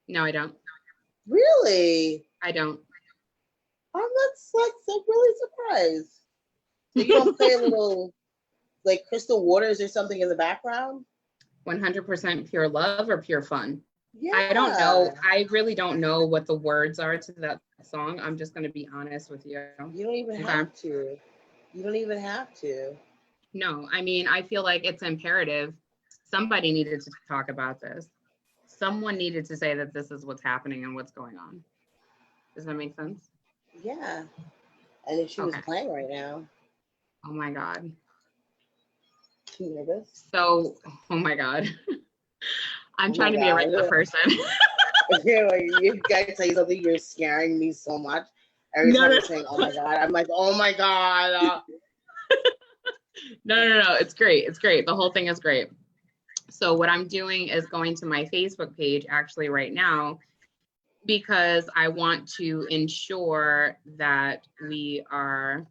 No, I don't. Really? I don't. That's like so really surprised. So you don't play a little like Crystal Waters or something in the background? 100% pure love or pure fun? Yeah. I don't know. I really don't know what the words are to that song. I'm just going to be honest with you. You don't even have to. You don't even have to. No, I mean, I feel like it's imperative. Somebody needed to talk about this. Someone needed to say that this is what's happening and what's going on. Does that make sense? Yeah. And if she was playing right now. Oh my God. Too nervous? So, oh my God. I'm trying to be a regular person. You guys tell you something, you're scaring me so much. Every time you're saying, oh my God, I'm like, oh my God. No. It's great. It's great. The whole thing is great. So what I'm doing is going to my Facebook page actually right now, because I want to ensure that we are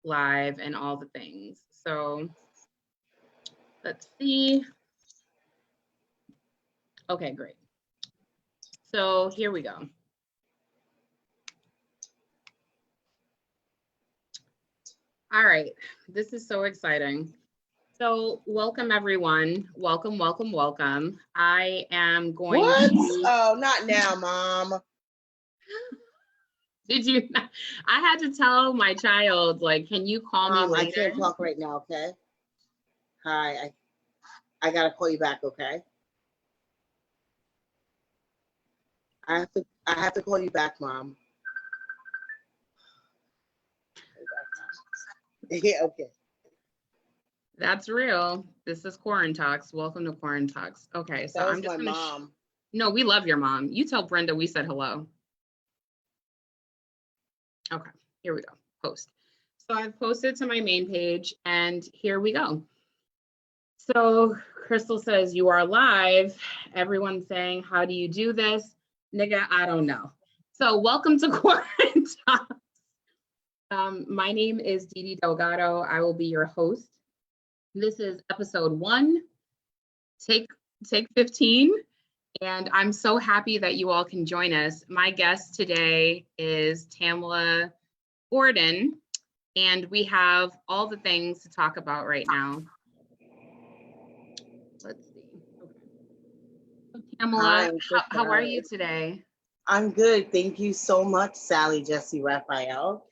live and all the things. So let's see. Okay, great. So here we go. All right, this is so exciting. So welcome everyone. Welcome, welcome, welcome. I am going to... Oh, not now, Mom. Did you? I had to tell my child, like, can you call me later? I can't talk right now, okay? Hi, I gotta call you back, okay? I have to call you back, Mom. Yeah, okay. That's real. This is Quarant Talks. Welcome to Quarant Talks. Okay, so I'm just gonna... mom. No, we love your mom. You tell Brenda we said hello. Okay, here we go. Post. So I've posted to my main page, and here we go. So Crystal says, you are live. Everyone's saying, how do you do this? Nigga, I don't know. So welcome to Quarant Talks. My name is Didi Delgado. I will be your host. This is episode 1, take 15. And I'm so happy that you all can join us. My guest today is Tamela-Gordon, and we have all the things to talk about right now. Let's see. Okay. So Tamela, how are you today? I'm good. Thank you so much, Sally Jesse Raphael.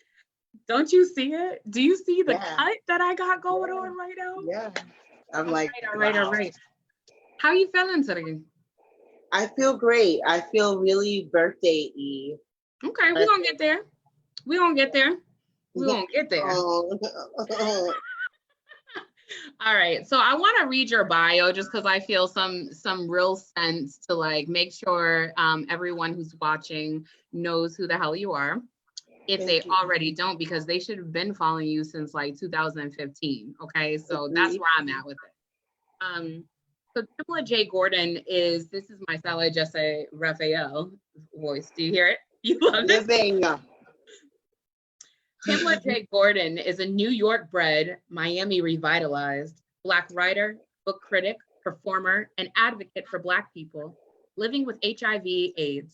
Don't you see it? Do you see the cut that I got going on right now? Yeah. I'm all like, right. How are you feeling today? I feel great. I feel really birthday-y. Okay, we're gonna get there. We're gonna get there. All right, so I want to read your bio just because I feel some real sense to like make sure everyone who's watching knows who the hell you are, if they already don't, because they should have been following you since like 2015. Okay, so that's where I'm at with it. So Tamela J. Gordon this is my Sally Jesse Raphael voice. Do you hear it? You love it? Tamela J. Gordon is a New York bred, Miami revitalized Black writer, book critic, performer, and advocate for Black people living with HIV/AIDS.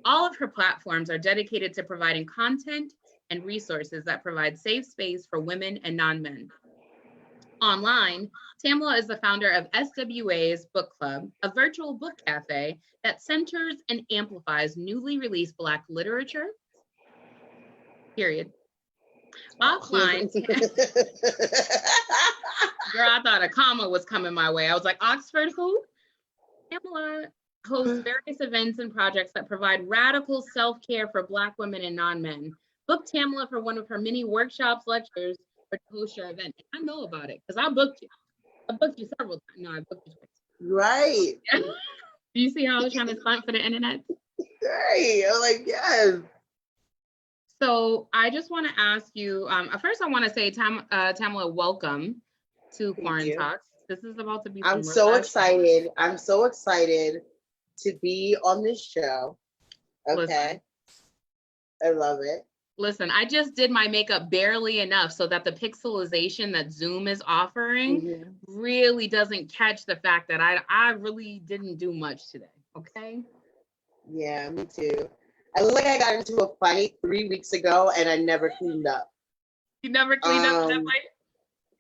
All of her platforms are dedicated to providing content and resources that provide safe space for women and non-men. Online, Tamela is the founder of SWA's Book Club, a virtual book cafe that centers and amplifies newly released Black literature, period. Offline, girl, I thought a comma was coming my way. I was like, Oxford who? Tamela hosts various events and projects that provide radical self-care for Black women and non-men. Book Tamela for one of her many workshops, lectures, or to host your event. I know about it because I booked you. I booked you several times. No, I booked you twice. Right. Do you see how I was trying to stunt for the internet? Right. I'm like, yes. So I just want to ask you, first I want to say, Tamela, welcome to Quarant Talks. This is about to be I'm so excited. I'm so excited to be on this show. Okay. Listen, I love it. Listen, I just did my makeup barely enough so that the pixelization that Zoom is offering really doesn't catch the fact that I really didn't do much today, okay? Yeah, me too. I look like I got into a fight 3 weeks ago and I never cleaned up. You never cleaned up that fight?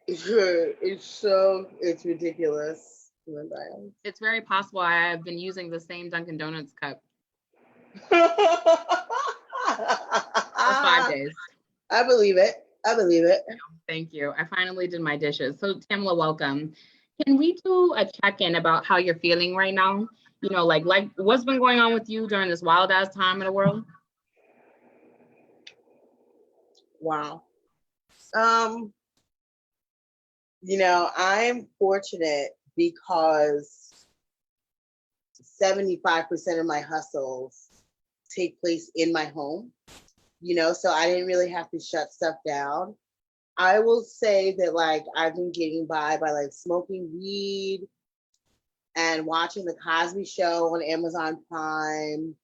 It's ridiculous. It's very possible I have been using the same Dunkin' Donuts cup for 5 days. I believe it. Thank you. I finally did my dishes. So Tamela, welcome. Can we do a check-in about how you're feeling right now? You know, like what's been going on with you during this wild ass time in the world? Wow. I'm fortunate because 75% of my hustles take place in my home, so I didn't really have to shut stuff down. I will say that like I've been getting by like smoking weed and watching the Cosby Show on Amazon Prime,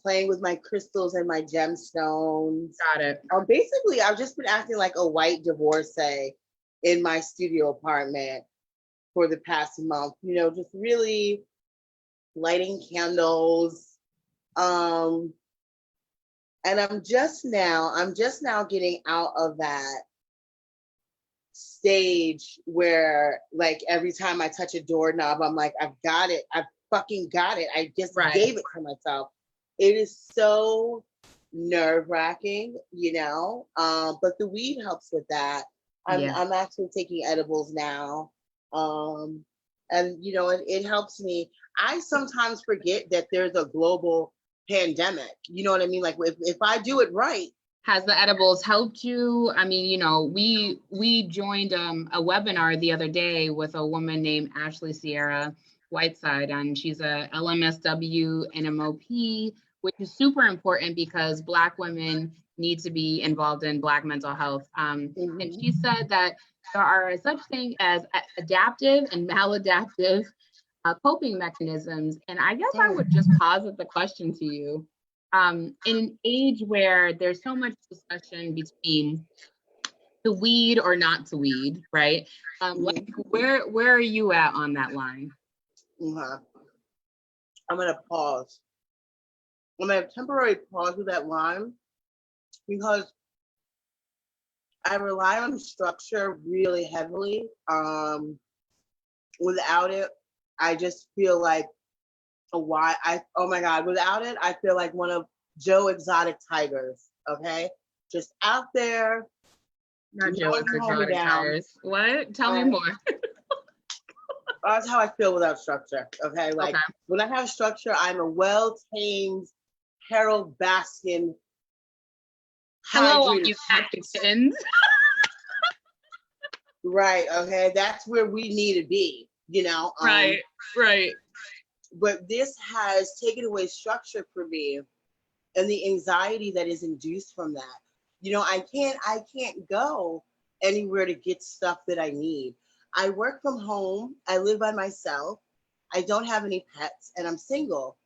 playing with my crystals and my gemstones. Got it. Basically, I've just been acting like a white divorcee in my studio apartment for the past month, just really lighting candles. And I'm just now getting out of that stage where like every time I touch a doorknob, I'm like, I've got it. I fucking got it. I just gave it to myself. It is so nerve-wracking, but the weed helps with that. I'm actually taking edibles now. And it helps me. I sometimes forget that there's a global pandemic. You know what I mean? Like if I do it right. Has the edibles helped you? I mean, we joined a webinar the other day with a woman named Ashley Sierra Whiteside, and she's a LMSW and MOP, which is super important because Black women need to be involved in Black mental health. And she said that there are such things as adaptive and maladaptive coping mechanisms. And I guess I would just posit the question to you. In an age where there's so much discussion between to weed or not to weed, right? Like where are you at on that line? I'm gonna pause. I'm gonna temporarily pause with that line because I rely on structure really heavily. Without it, I just feel like without it, I feel like one of Joe Exotic Tigers, okay? Just out there. Not Joe Exotic Tigers. What? Tell me more. That's how I feel without structure, okay? Like when I have structure, I'm a well-tamed Harold Baskin. Hello, all you kittens. Right, okay? That's where we need to be, Right. But this has taken away structure for me and the anxiety that is induced from that. I can't go anywhere to get stuff that I need. I work from home. I live by myself. I don't have any pets and I'm single.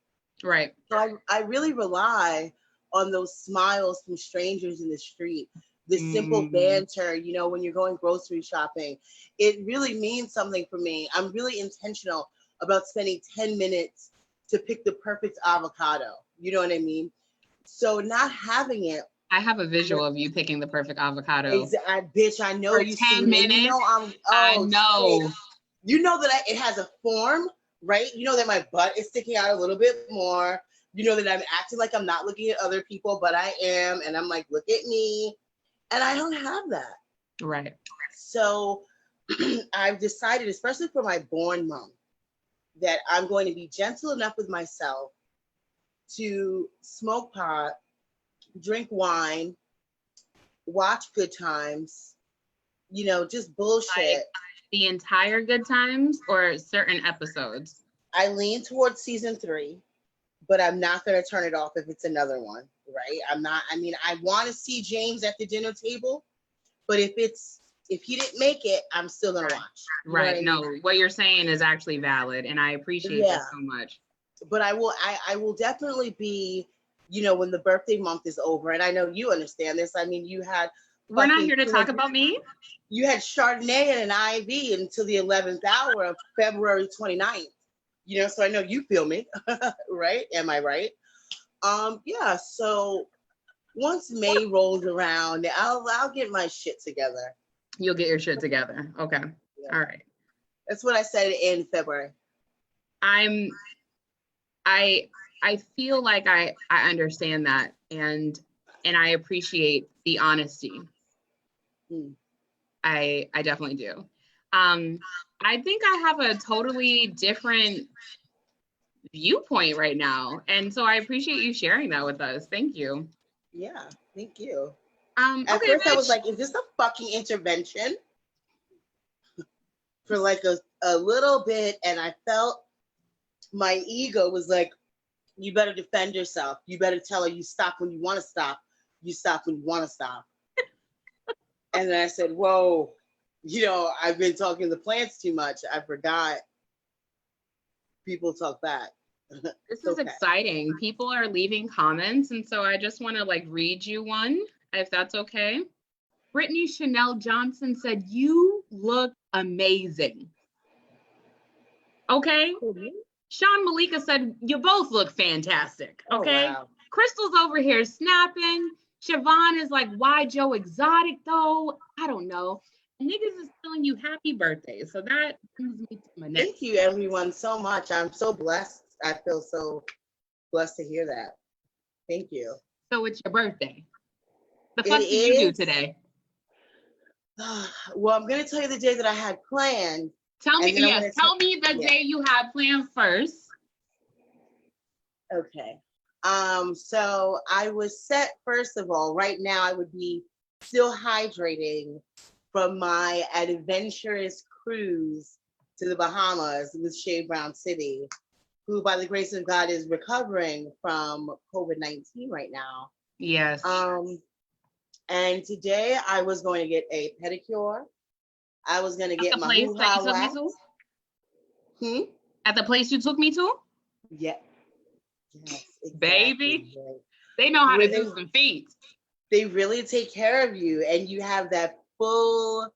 Right. So I really rely on those smiles from strangers in the street, the simple banter, when you're going grocery shopping. It really means something for me. I'm really intentional about spending 10 minutes to pick the perfect avocado. You know what I mean? So not having it. I have a visual of you picking the perfect avocado. Bitch, I know for you 10 minutes. I know. Shit. You know that it has a form, right? You know that my butt is sticking out a little bit more. You know that I'm acting like I'm not looking at other people, but I am. And I'm like, look at me. And I don't have that. Right. So I've decided, especially for my born mom, that I'm going to be gentle enough with myself to smoke pot, drink wine, watch Good Times, just bullshit. Like the entire Good Times or certain episodes? I lean towards season 3, but I'm not going to turn it off if it's another one, right? I want to see James at the dinner table, but if he didn't make it, I'm still going to watch. Right. No, what you're saying is actually valid, and I appreciate that so much. But I will definitely be, when the birthday month is over, and I know you understand this. I mean, you had... We're not here to talk about me. You had Chardonnay and an IV until the 11th hour of February 29th. so I know you feel me, right? Am I right? Yeah. So once May rolls around, I'll get my shit together. You'll get your shit together. Okay. Yeah. All right. That's what I said in February. I feel like I understand that, and I appreciate the honesty. I definitely do. I think I have a totally different viewpoint right now, and so I appreciate you sharing that with us. Thank you. Yeah, thank you. At first bitch. I was like, is this a fucking intervention? For like a little bit, and I felt my ego was like, you better defend yourself. You better tell her you stop when you want to stop. You stop when you want to stop. And then I said, whoa, I've been talking to the plants too much. I forgot people talk back. This is exciting. People are leaving comments, and so I just want to read you one, if that's okay. Brittany Chanel Johnson said, "You look amazing." Okay. Mm-hmm. Sean Malika said, "You both look fantastic." Okay. Oh, wow. Crystal's over here snapping. Siobhan is like, "Why Joe Exotic though? I don't know." Niggas is telling you happy birthday. So that brings me to my next. Thank you everyone so much. I'm so blessed. I feel so blessed to hear that. Thank you. So it's your birthday. The fuck did you do today? Well, I'm going to tell you the day that I had planned. Tell me, yes, tell me the day you had planned first. Okay. So I was set, first of all, right now I would be still hydrating from my adventurous cruise to the Bahamas with Shea Brown City, who by the grace of God is recovering from COVID-19 right now. Yes. And today I was going to get a pedicure. I was going to get my hoo-ha wax. At the place you took me to? Yeah. Yes, exactly. Baby. They know how to do some feet. They really take care of you, and you have that full,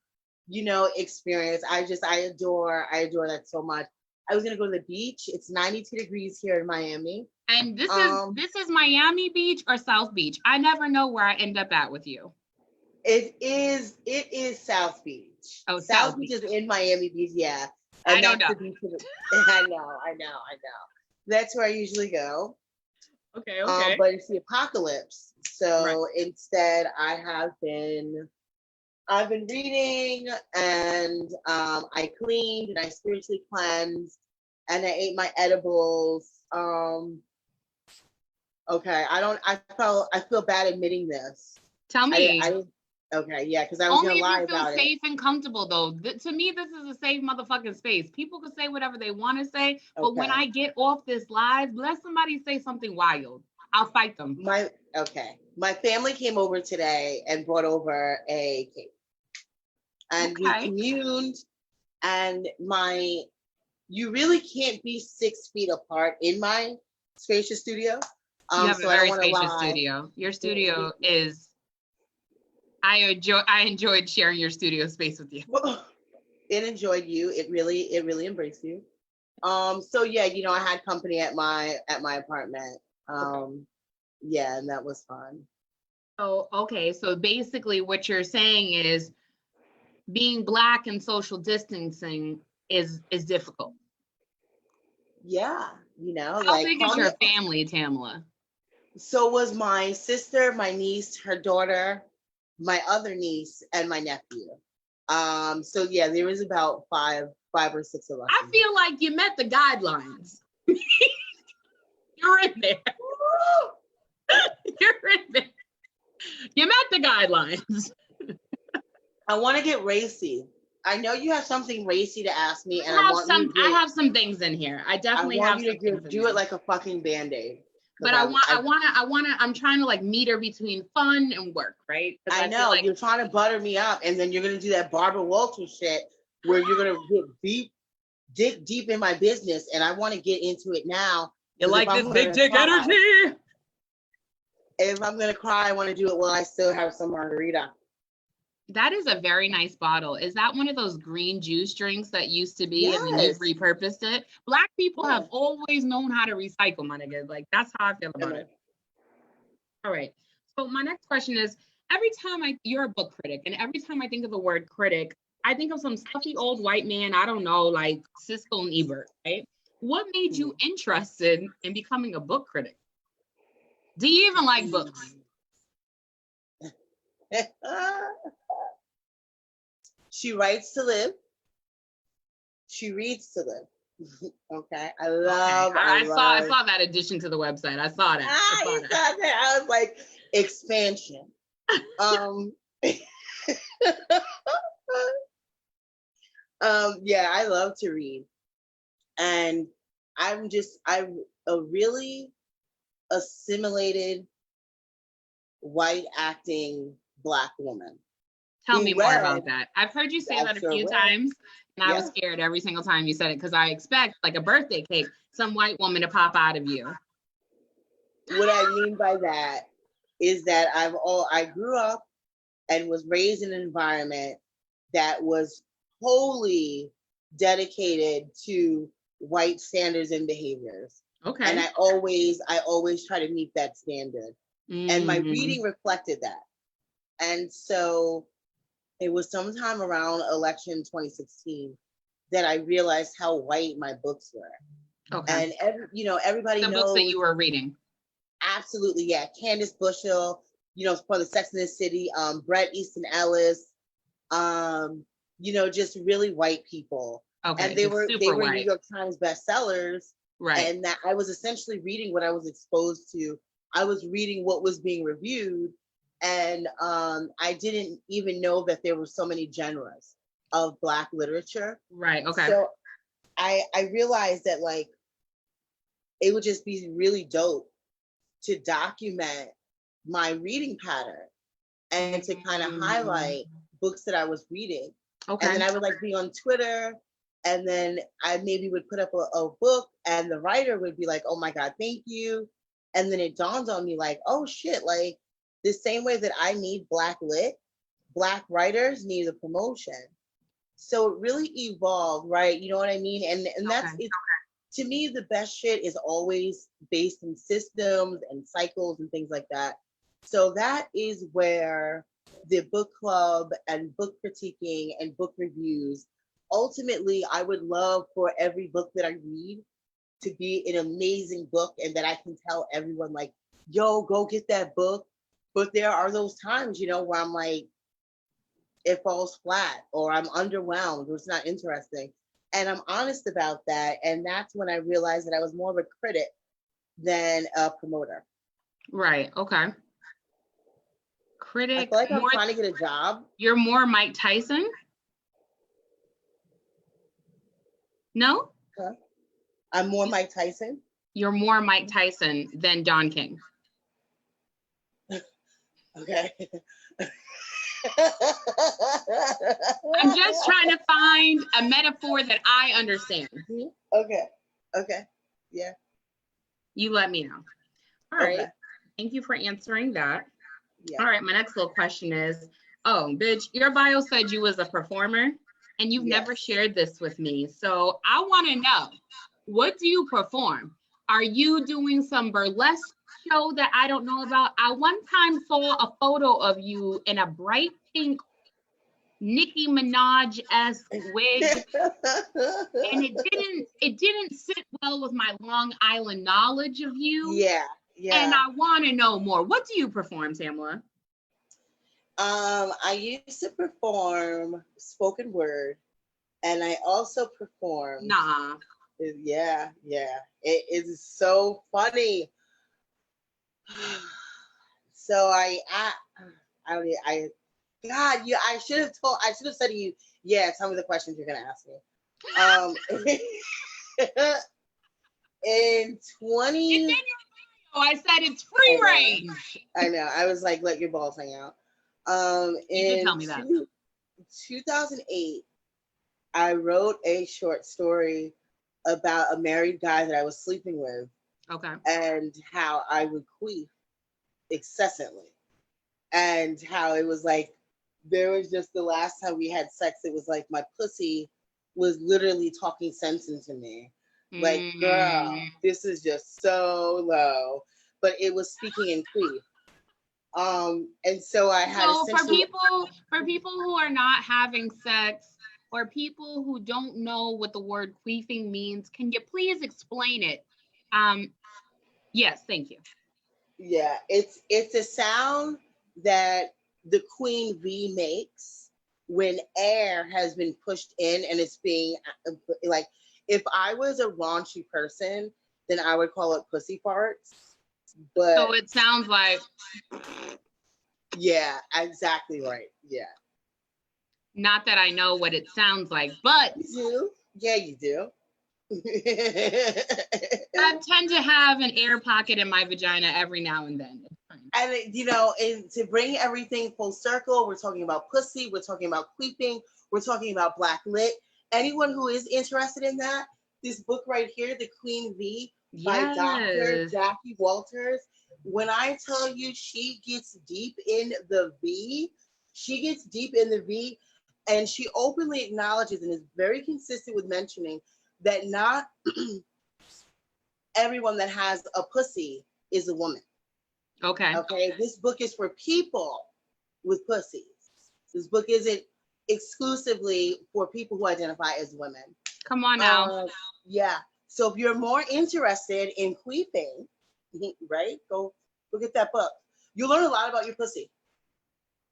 experience. I adore that so much. I was going to go to the beach. It's 92 degrees here in Miami. And this is Miami Beach or South Beach? I never know where I end up at with you. It is South Beach. Oh, South Beach is in Miami Beach, yeah. And I don't know. I know. That's where I usually go. Okay. But it's the apocalypse. So instead I've been reading, and I cleaned and I spiritually cleansed and I ate my edibles. Okay. I feel bad admitting this. Tell me. Okay, yeah, because I was going to lie about it. Only if you feel safe and comfortable, though. To me, this is a safe motherfucking space. People can say whatever they want to say, but when I get off this live, let somebody say something wild. I'll fight them. My family came over today and brought over a cake. And we communed, and you really can't be 6 feet apart in my spacious studio. You have a very spacious studio. Your studio is... I enjoyed sharing your studio space with you. It enjoyed you. It really embraced you. So yeah, I had company at my apartment. Yeah, and that was fun. So okay, so basically what you're saying is being Black and social distancing is difficult. Yeah, How big is your family, Tamela? So was my sister, my niece, her daughter, my other niece, and my nephew. So yeah, there was about five or six of us. I feel like you met the guidelines. You're in there. You're in there. You met the guidelines. I want to get racy. I know you have something racy to ask me, and I have some things in here. I definitely have you to do it like a fucking Band-Aid. But I'm trying to meter between fun and work, right? I know you're trying to butter me up, and then you're gonna do that Barbara Walters shit where you're gonna dig deep in my business, and I want to get into it now. You like this big dick energy? If I'm gonna cry, I want to do it while I still have some margarita. That is a very nice bottle. Is that one of those green juice drinks that used to be and then you've repurposed it? Black people have always known how to recycle, my nigga. Like, that's how I feel about it. All right. So my next question is, every time you're a book critic, and every time I think of the word critic, I think of some stuffy old white man, I don't know, like Siskel and Ebert, right? What made you interested in becoming a book critic? Do you even like books? She writes to live. She reads to live. Okay. I saw that addition to the website. I saw that. I was like, expansion. Yeah, I love to read. And I'm a really assimilated white acting Black woman. Tell me more about that. I've heard you say that a few times, and I was scared every single time you said it because I expect, like a birthday cake, some white woman to pop out of you. What I mean by that is that I grew up and was raised in an environment that was wholly dedicated to white standards and behaviors. Okay. And I always try to meet that standard. And my reading reflected that. And so it was sometime around election 2016 that I realized how white my books were. Okay. And everybody knows the books that you were reading. Absolutely, yeah. Candace Bushell, for the Sex and the City, Bret Easton Ellis, just really white people. Okay. And they were white. New York Times bestsellers. Right. And that I was essentially reading what I was exposed to. I was reading what was being reviewed. And I didn't even know that there were so many genres of Black literature. Right. Okay. So I realized that, like, it would just be really dope to document my reading pattern and to kind of highlight books that I was reading. Okay. And then I would be on Twitter, and then I maybe would put up a book, and the writer would be like, "Oh my God, thank you." And then it dawned on me, like, oh shit, like, the same way that I need Black lit, Black writers need a promotion. So it really evolved, right? You know what I mean? And that's it. To me, the best shit is always based in systems and cycles and things like that. So that is where the book club and book critiquing and book reviews, ultimately, I would love for every book that I read to be an amazing book, and that I can tell everyone, like, yo, go get that book. But there are those times, where I'm like, it falls flat, or I'm underwhelmed, or it's not interesting. And I'm honest about that. And that's when I realized that I was more of a critic than a promoter. Right. Okay. Critic. I feel like I'm trying to get a job. You're more Mike Tyson? No? Huh? I'm more Mike Tyson? You're more Mike Tyson than Don King. Okay. I'm just trying to find a metaphor that I understand. Okay. Yeah. You let me know. All right. Thank you for answering that. Yeah. All right. My next little question is, oh, bitch, your bio said you was a performer, and you've never shared this with me. So I want to know, what do you perform? Are you doing some burlesque show that I don't know about? I one time saw a photo of you in a bright pink Nicki Minaj-esque wig, and it didn't sit well with my Long Island knowledge of you. Yeah. And I want to know more. What do you perform, Tamela? I used to perform spoken word, and I also perform. Nah. Yeah. It is so funny. So I should have said to you, tell me the questions you're gonna ask me. In 20 I said it's free range. I know. I was like, let your balls hang out. You did tell me that. 2008, I wrote a short story about a married guy that I was sleeping with. Okay. And how I would queef incessantly. And how it was like there was just the last time we had sex, it was like my pussy was literally talking sense into me. Like, girl, this is just so low. But it was speaking in Cree. And so I had for people who are not having sex or people who don't know what the word queefing means, can you please explain it? Yes, thank you. Yeah, it's a sound that the queen bee makes when air has been pushed in and it's being like, if I was a raunchy person, then I would call it pussy farts. But so it sounds like, yeah, exactly right. Yeah. Not that I know what it sounds like, but You do. Yeah, you do. I tend to have an air pocket in my vagina every now and then. And you know, and to bring everything full circle, we're talking about pussy, we're talking about queefing, we're talking about black lit. Anyone who is interested in that, this book right here, The Queen V by Dr. Jackie Walters. When I tell you she gets deep in the V, she gets deep in the V, and she openly acknowledges and is very consistent with mentioning that not everyone that has a pussy is a woman. Okay. Okay. This book is for people with pussies. This book isn't exclusively for people who identify as women. Come on now. Yeah. So if you're more interested in queefing, right? Go get that book. You learn a lot about your pussy.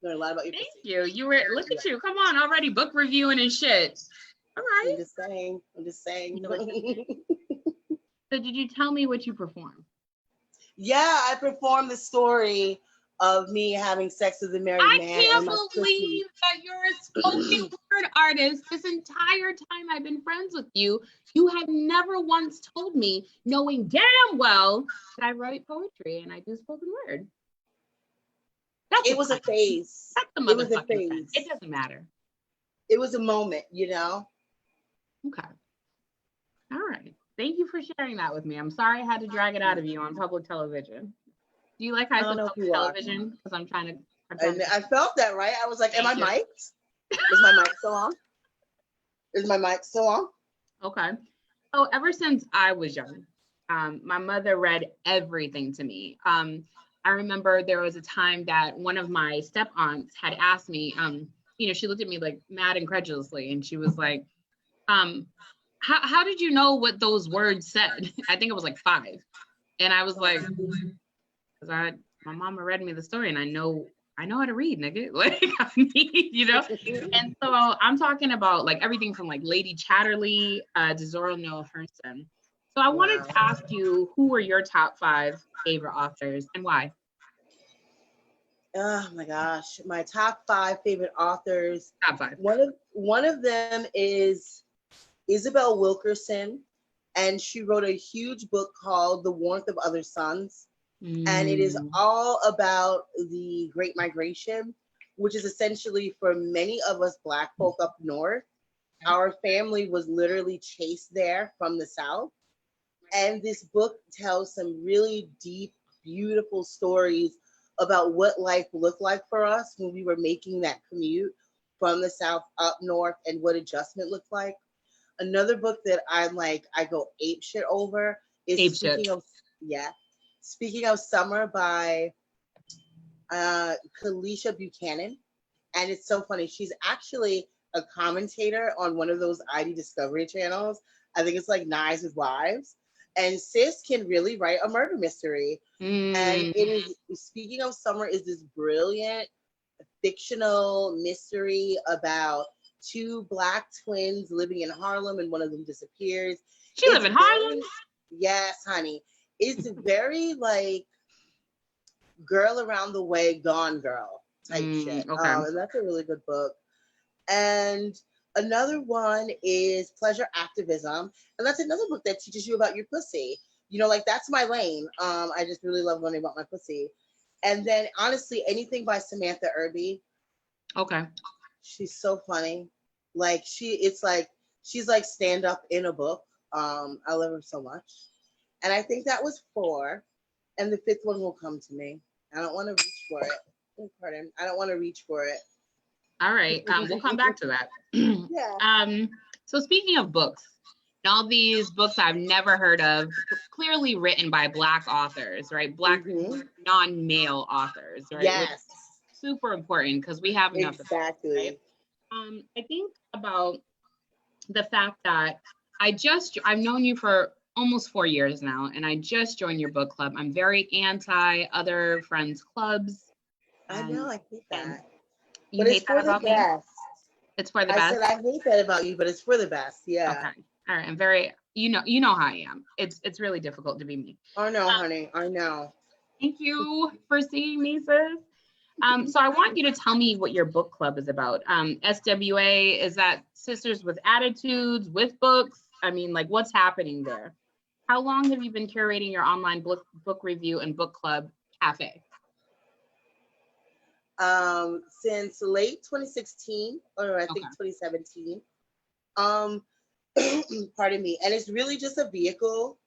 Learn a lot about your pussy. Thank you. You were look at you. Come on, already book reviewing and shit. All right. I'm just saying. So did you tell me what you performed? Yeah, I performed the story of me having sex with a married man. I can't believe that you're a spoken word artist. This entire time I've been friends with you, you have never once told me, knowing damn well that I write poetry and I do spoken word. It was a phase. That's the motherfucking phase. It doesn't matter. It was a moment, you know? Okay. All right. Thank you for sharing that with me. I'm sorry I had to drag it out of you on public television. Do you like how I said public television? Because I'm trying to. I felt that, right? I was like, am I mic'd? Is my mic still on? Is my mic still on? Okay. So ever since I was young, my mother read everything to me. I remember there was a time that one of my step aunts had asked me, she looked at me like mad incredulously, and she was like, how did you know what those words said? I think it was like 5. And I was like, because my mama read me the story and I know how to read, nigga. Like, And so I'm talking about like everything from like Lady Chatterley to Zora Neale Hurston. So I wanted to ask you, who were your top 5 favorite authors and why? Oh my gosh, my top 5 favorite authors. Top 5. One of them is Isabel Wilkerson, and she wrote a huge book called The Warmth of Other Suns. And it is all about the Great Migration, which is essentially for many of us Black folk up north. Our family was literally chased there from the South. And this book tells some really deep, beautiful stories about what life looked like for us when we were making that commute from the South up north and what adjustment looked like. Another book that I go ape shit over is Speaking of Summer by Kalisha Buchanan. And it's so funny. She's actually a commentator on one of those ID Discovery channels. I think it's like Knives with Wives. And sis can really write a murder mystery. And it is, Speaking of Summer is this brilliant fictional mystery about 2 Black twins living in Harlem, and one of them disappears. She live in Harlem? Yes, honey. It's very like girl around the way, gone girl type shit. Okay. And that's a really good book. And another one is Pleasure Activism. And that's another book that teaches you about your pussy. Like that's my lane. I just really love learning about my pussy. And then honestly, anything by Samantha Irby. Okay. She's so funny. Like she's like stand up in a book. I love her so much. And I think that was 4. And the 5th one will come to me. I don't want to reach for it. Pardon. I don't want to reach for it. All right. We'll come back to that. Yeah. So speaking of books, and all these books I've never heard of, clearly written by Black authors, right? Black non-male authors, right? Yes. Which is super important because we have enough exactly. of that, right? I think about the fact that I've known you for almost 4 years now, and I just joined your book club. I'm very anti other friends' clubs. I know, I hate that. You hate that about me? It's for the best. I said I hate that about you, but it's for the best. Yeah. Okay. All right. I'm very, you know how I am. It's really difficult to be me. I know, honey. I know. Thank you for seeing me, sis. So I want you to tell me what your book club is about. SWA, is that Sisters with Attitudes, with books? I mean, like, what's happening there? How long have you been curating your online book review and book club cafe? Since late 2016, or I think 2017. Pardon me. And it's really just a vehicle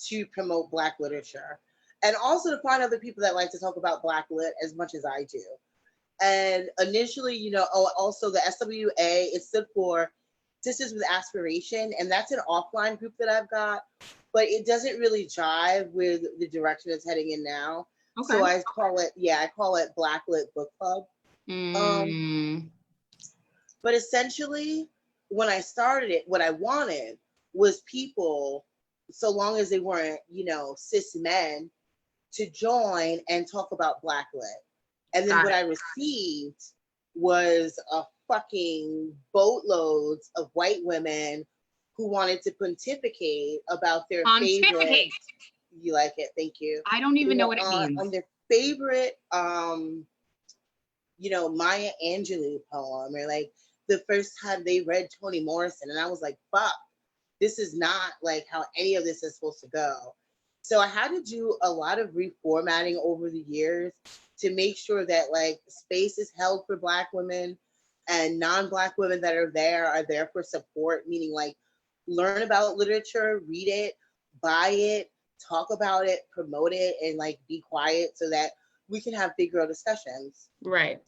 to promote Black literature, and also to find other people that like to talk about Black lit as much as I do. And initially, also the SWA, it stood for Sisters with Aspiration, and that's an offline group that I've got, but it doesn't really jive with the direction it's heading in now. Okay. So I call it Black Lit Book Club. But essentially, when I started it, what I wanted was people, so long as they weren't, cis men, to join and talk about Black lit. And then what I received was a fucking boatloads of white women who wanted to pontificate about their favorite. You like it? Thank you. I don't even know what it means. On their favorite, Maya Angelou poem, or like the first time they read Toni Morrison, and I was like, fuck, this is not like how any of this is supposed to go. So I had to do a lot of reformatting over the years to make sure that like space is held for Black women, and non-Black women that are there for support, meaning like learn about literature, read it, buy it, talk about it, promote it, and like be quiet so that we can have big girl discussions. Right.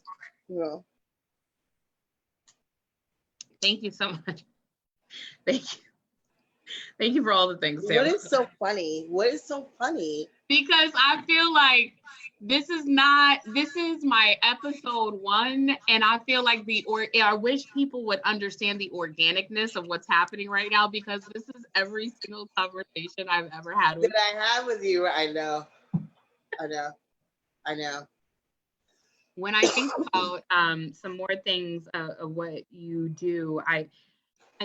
Yeah. Thank you so much. Thank you. Thank you for all the things, Sam. What is so funny? Because I feel like this is my episode 1, and I feel like I wish people would understand the organicness of what's happening right now, because this is every single conversation I've ever had with you. I know. When I think about some more things of what you do, I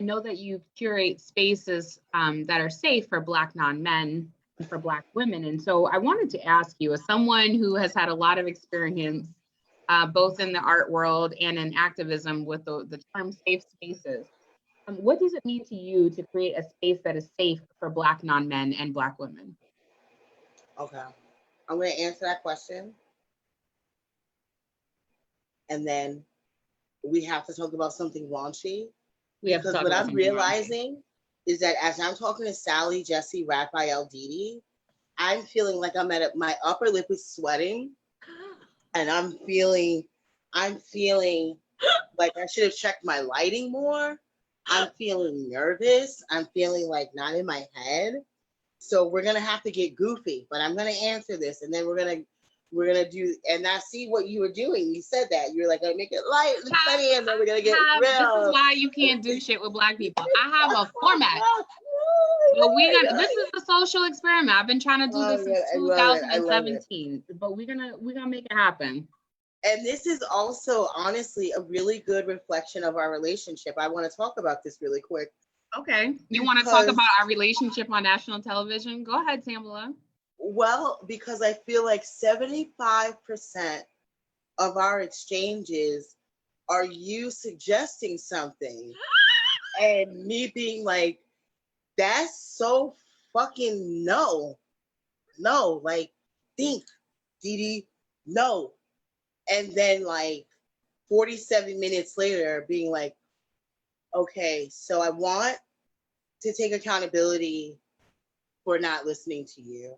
know that you curate spaces that are safe for Black non-men and for Black women. And so I wanted to ask you, as someone who has had a lot of experience, both in the art world and in activism with the term safe spaces, what does it mean to you to create a space that is safe for Black non-men and Black women? Okay. I'm going to answer that question. And then we have to talk about something raunchy. Because what I'm realizing is that as I'm talking to Sally, Jesse, Raphael, Didi, I'm feeling like my upper lip is sweating, and I'm feeling like I should have checked my lighting more. I'm feeling nervous. I'm feeling like not in my head. So we're gonna have to get goofy, but I'm gonna answer this, and then we're gonna do, and I see what you were doing. You said that you were like, gonna make it light and funny, and then we're gonna get real. This is why you can't do shit with Black people. I have a format. But this is a social experiment. I've been trying to do this since 2017. But we're gonna make it happen. And this is also honestly a really good reflection of our relationship. I want to talk about this really quick. Okay. You want to talk about our relationship on national television? Go ahead, Tamela. Well, because I feel like 75% of our exchanges are you suggesting something and me being like, that's so fucking no, like, think, Didi, no. And then like 47 minutes later being like, okay, so I want to take accountability for not listening to you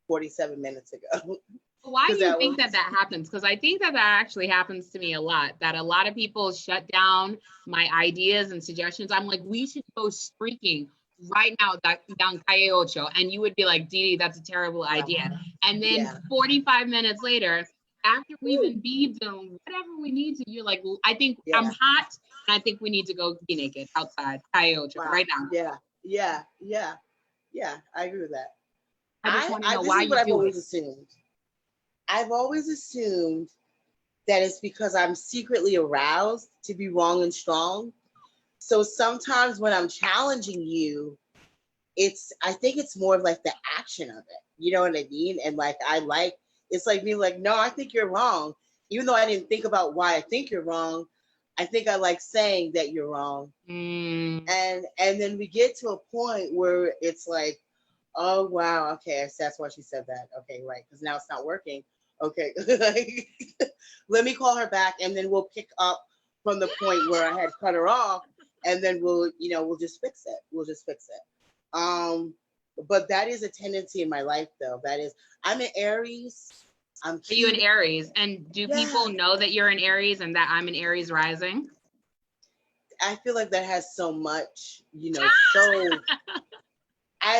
47 minutes ago. Why do you think that happens? Because I think that actually happens to me a lot, that a lot of people shut down my ideas and suggestions. I'm like, we should go streaking right now down Calle Ocho. And you would be like, Dee, that's a terrible idea. And then 45 minutes later, after we've embedded them, whatever we need to, you're like, I think I'm hot, and I think we need to go be naked outside Calle Ocho right now. Yeah, I agree with that. I just want to know why you do it. I've always assumed that it's because I'm secretly aroused to be wrong and strong. So sometimes when I'm challenging you, I think it's more of like the action of it. You know what I mean? And like, it's like being like, no, I think you're wrong. Even though I didn't think about why I think you're wrong, I think I like saying that you're wrong. And then we get to a point where it's like, oh, wow, okay, that's why she said that. Okay, right, because now it's not working. Okay, let me call her back, and then we'll pick up from the point where I had cut her off, and then we'll just fix it. But that is a tendency in my life, though. I'm an Aries. Are you an Aries? And do people know that you're an Aries and that I'm an Aries rising? I feel like that has so much, so...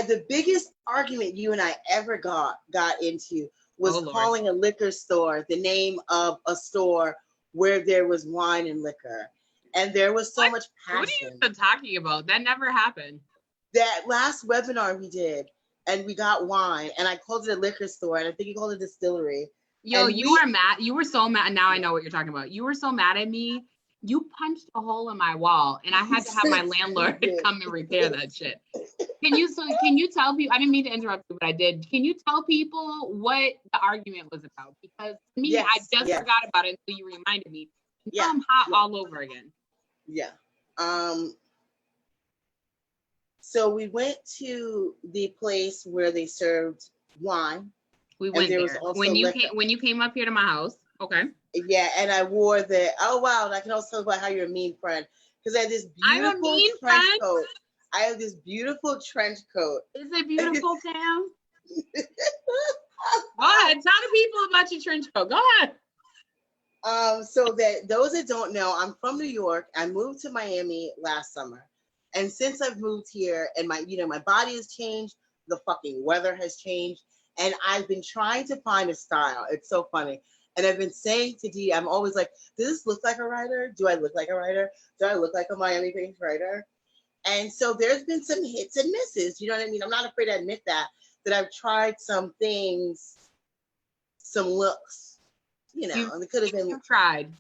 the biggest argument you and I ever got into was calling a liquor store the name of a store where there was wine and liquor. And there was so much passion. What are you talking about? That never happened. That last webinar we did, and we got wine, and I called it a liquor store, and I think you called it a distillery. Yo, you were mad. You were so mad. Now I know what you're talking about. You were so mad at me. You punched a hole in my wall, and I had to have my landlord come and repair that shit. Can you tell people? I didn't mean to interrupt you, but I did. Can you tell people what the argument was about? Because to me, I just forgot about it until you reminded me. Now I'm hot all over again. Yeah. So we went to the place where they served wine. We went there when you came up here to my house. Okay. Yeah, and I wore oh wow, and I can also talk about how you're a mean friend. Because I had this beautiful trench coat. I have this beautiful trench coat. Is it beautiful, Tam? Go ahead, tell the people about your trench coat. Go ahead. So that those that don't know, I'm from New York. I moved to Miami last summer. And since I've moved here and my body has changed, the fucking weather has changed. And I've been trying to find a style. It's so funny. And I've been saying to Dee, I'm always like, does this look like a writer? Do I look like a writer? Do I look like a Miami-based writer? And so there's been some hits and misses. You know what I mean? I'm not afraid to admit that I've tried some things, some looks, and it could have been. You tried.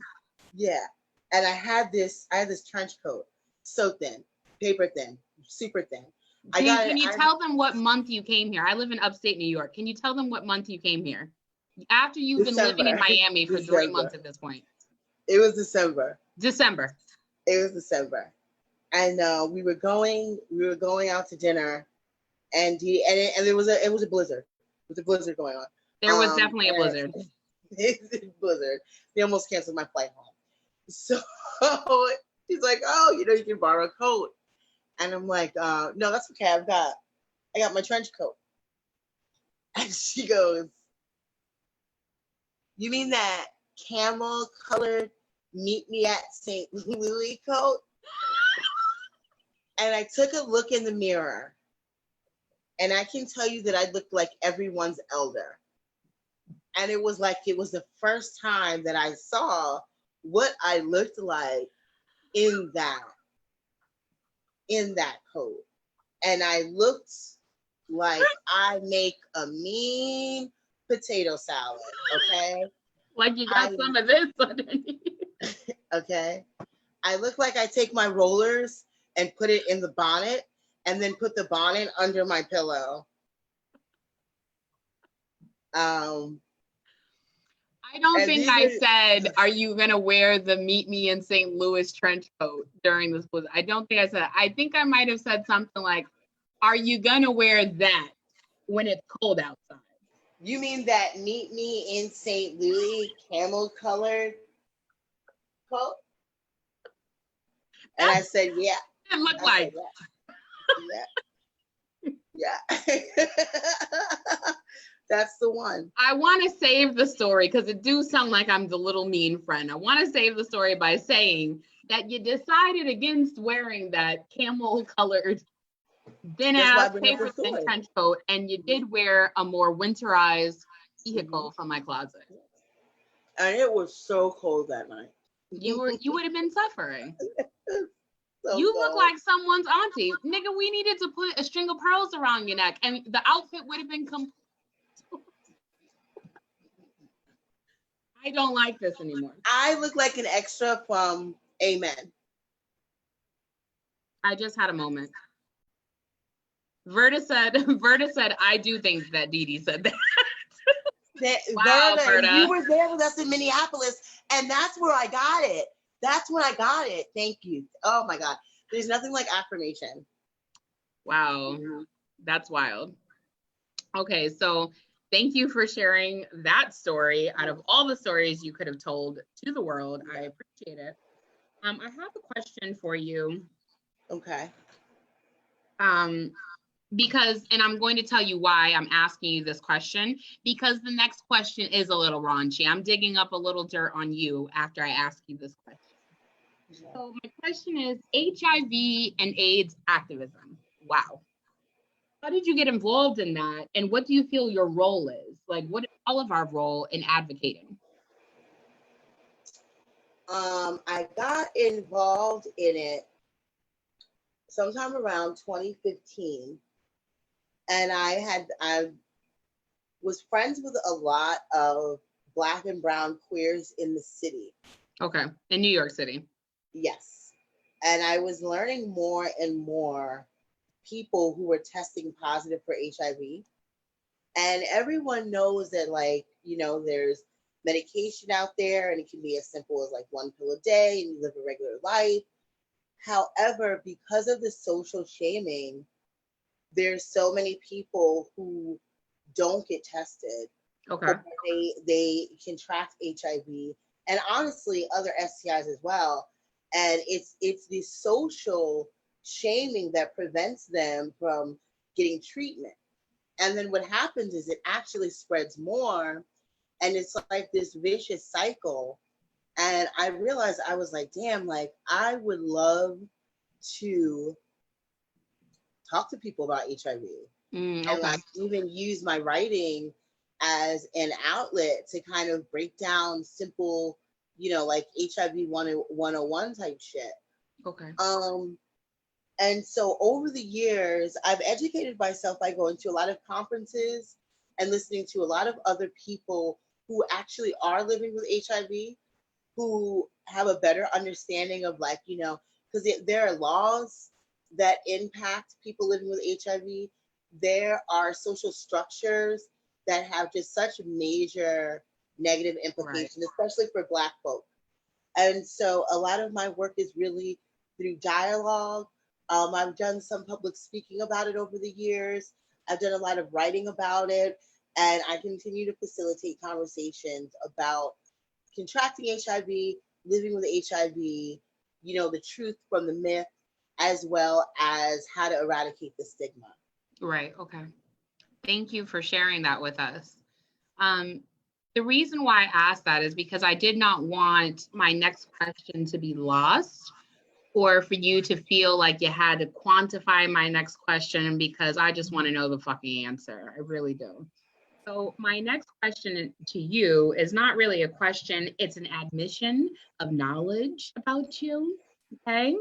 Yeah. And I had this trench coat, so thin, paper thin, super thin. Can you tell them what month you came here? I live in upstate New York. Can you tell them what month you came here? After you've been living in Miami for 3 months at this point. It was December. It was December. And we were going out to dinner, and it was a blizzard. It was a blizzard going on. There was definitely a blizzard. Blizzard. They almost canceled my flight home. So he's like, oh, you can borrow a coat. And I'm like, no, that's okay. I got my trench coat. And she goes, you mean that camel colored meet me at St. Louis coat? And I took a look in the mirror, and I can tell you that I looked like everyone's elder. And it was the first time that I saw what I looked like in that coat. And I looked like I make a mean potato salad, okay? Like you got some of this underneath. Okay. I look like I take my rollers and put it in the bonnet and then put the bonnet under my pillow. I don't think I said, are you going to wear the meet me in St. Louis trench coat during this blizzard? I don't think I said that. I think I might have said something like, are you going to wear that when it's cold outside? You mean that meet me in St. Louis camel colored coat? And I said, yeah. It looked like. Yeah. That's the one. I want to save the story because it do sound like I'm the little mean friend. I want to save the story by saying that you decided against wearing that camel colored thin ass paper thin trench coat, and you did wear a more winterized vehicle from my closet. And it was so cold that night. You would have been suffering. So you cold. Look like someone's auntie. Nigga, we needed to put a string of pearls around your neck, and the outfit would have been complete. I don't like this anymore. I look like an extra from Amen. I just had a moment. Verta said, I do think that Dee Dee said that. Wow, Verta. You were there with us in Minneapolis, and that's where I got it. That's when I got it. Thank you. Oh my God. There's nothing like affirmation. Wow. That's wild. Okay, so thank you for sharing that story out of all the stories you could have told to the world. I appreciate it. I have a question for you. Okay. Because, and I'm going to tell you why I'm asking you this question, because the next question is a little raunchy. I'm digging up a little dirt on you after I ask you this question. So my question is HIV and AIDS activism. Wow. How did you get involved in that? And what do you feel your role is? Like, what is all of our role in advocating? I got involved in it sometime around 2015. And I was friends with a lot of Black and brown queers in the city. Okay, in New York City. Yes. And I was learning more and more people who were testing positive for HIV. And everyone knows that, like, you know, there's medication out there and it can be as simple as like 1 pill a day and you live a regular life. However, because of the social shaming, there's so many people who don't get tested. Okay. They contract HIV and honestly other STIs as well. And it's the social shaming that prevents them from getting treatment. And then what happens is it actually spreads more, and it's like this vicious cycle. And I realized, I was like, damn, like I would love to talk to people about HIV and like even use my writing as an outlet to kind of break down simple, you know, like HIV 101 type shit. Okay. And so over the years, I've educated myself by going to a lot of conferences and listening to a lot of other people who actually are living with HIV, who have a better understanding of, like, you know, because there are laws that impact people living with HIV. There are social structures that have just such major negative implications, especially for Black folk. And so a lot of my work is really through dialogue. I've done some public speaking about it over the years. I've done a lot of writing about it, and I continue to facilitate conversations about contracting HIV, living with HIV, you know, the truth from the myth, as well as how to eradicate the stigma. Right. Okay. Thank you for sharing that with us. The reason why I asked that is because I did not want my next question to be lost, or for you to feel like you had to quantify my next question, because I just want to know the fucking answer. I really do. So my next question to you is not really a question, it's an admission of knowledge about you, okay?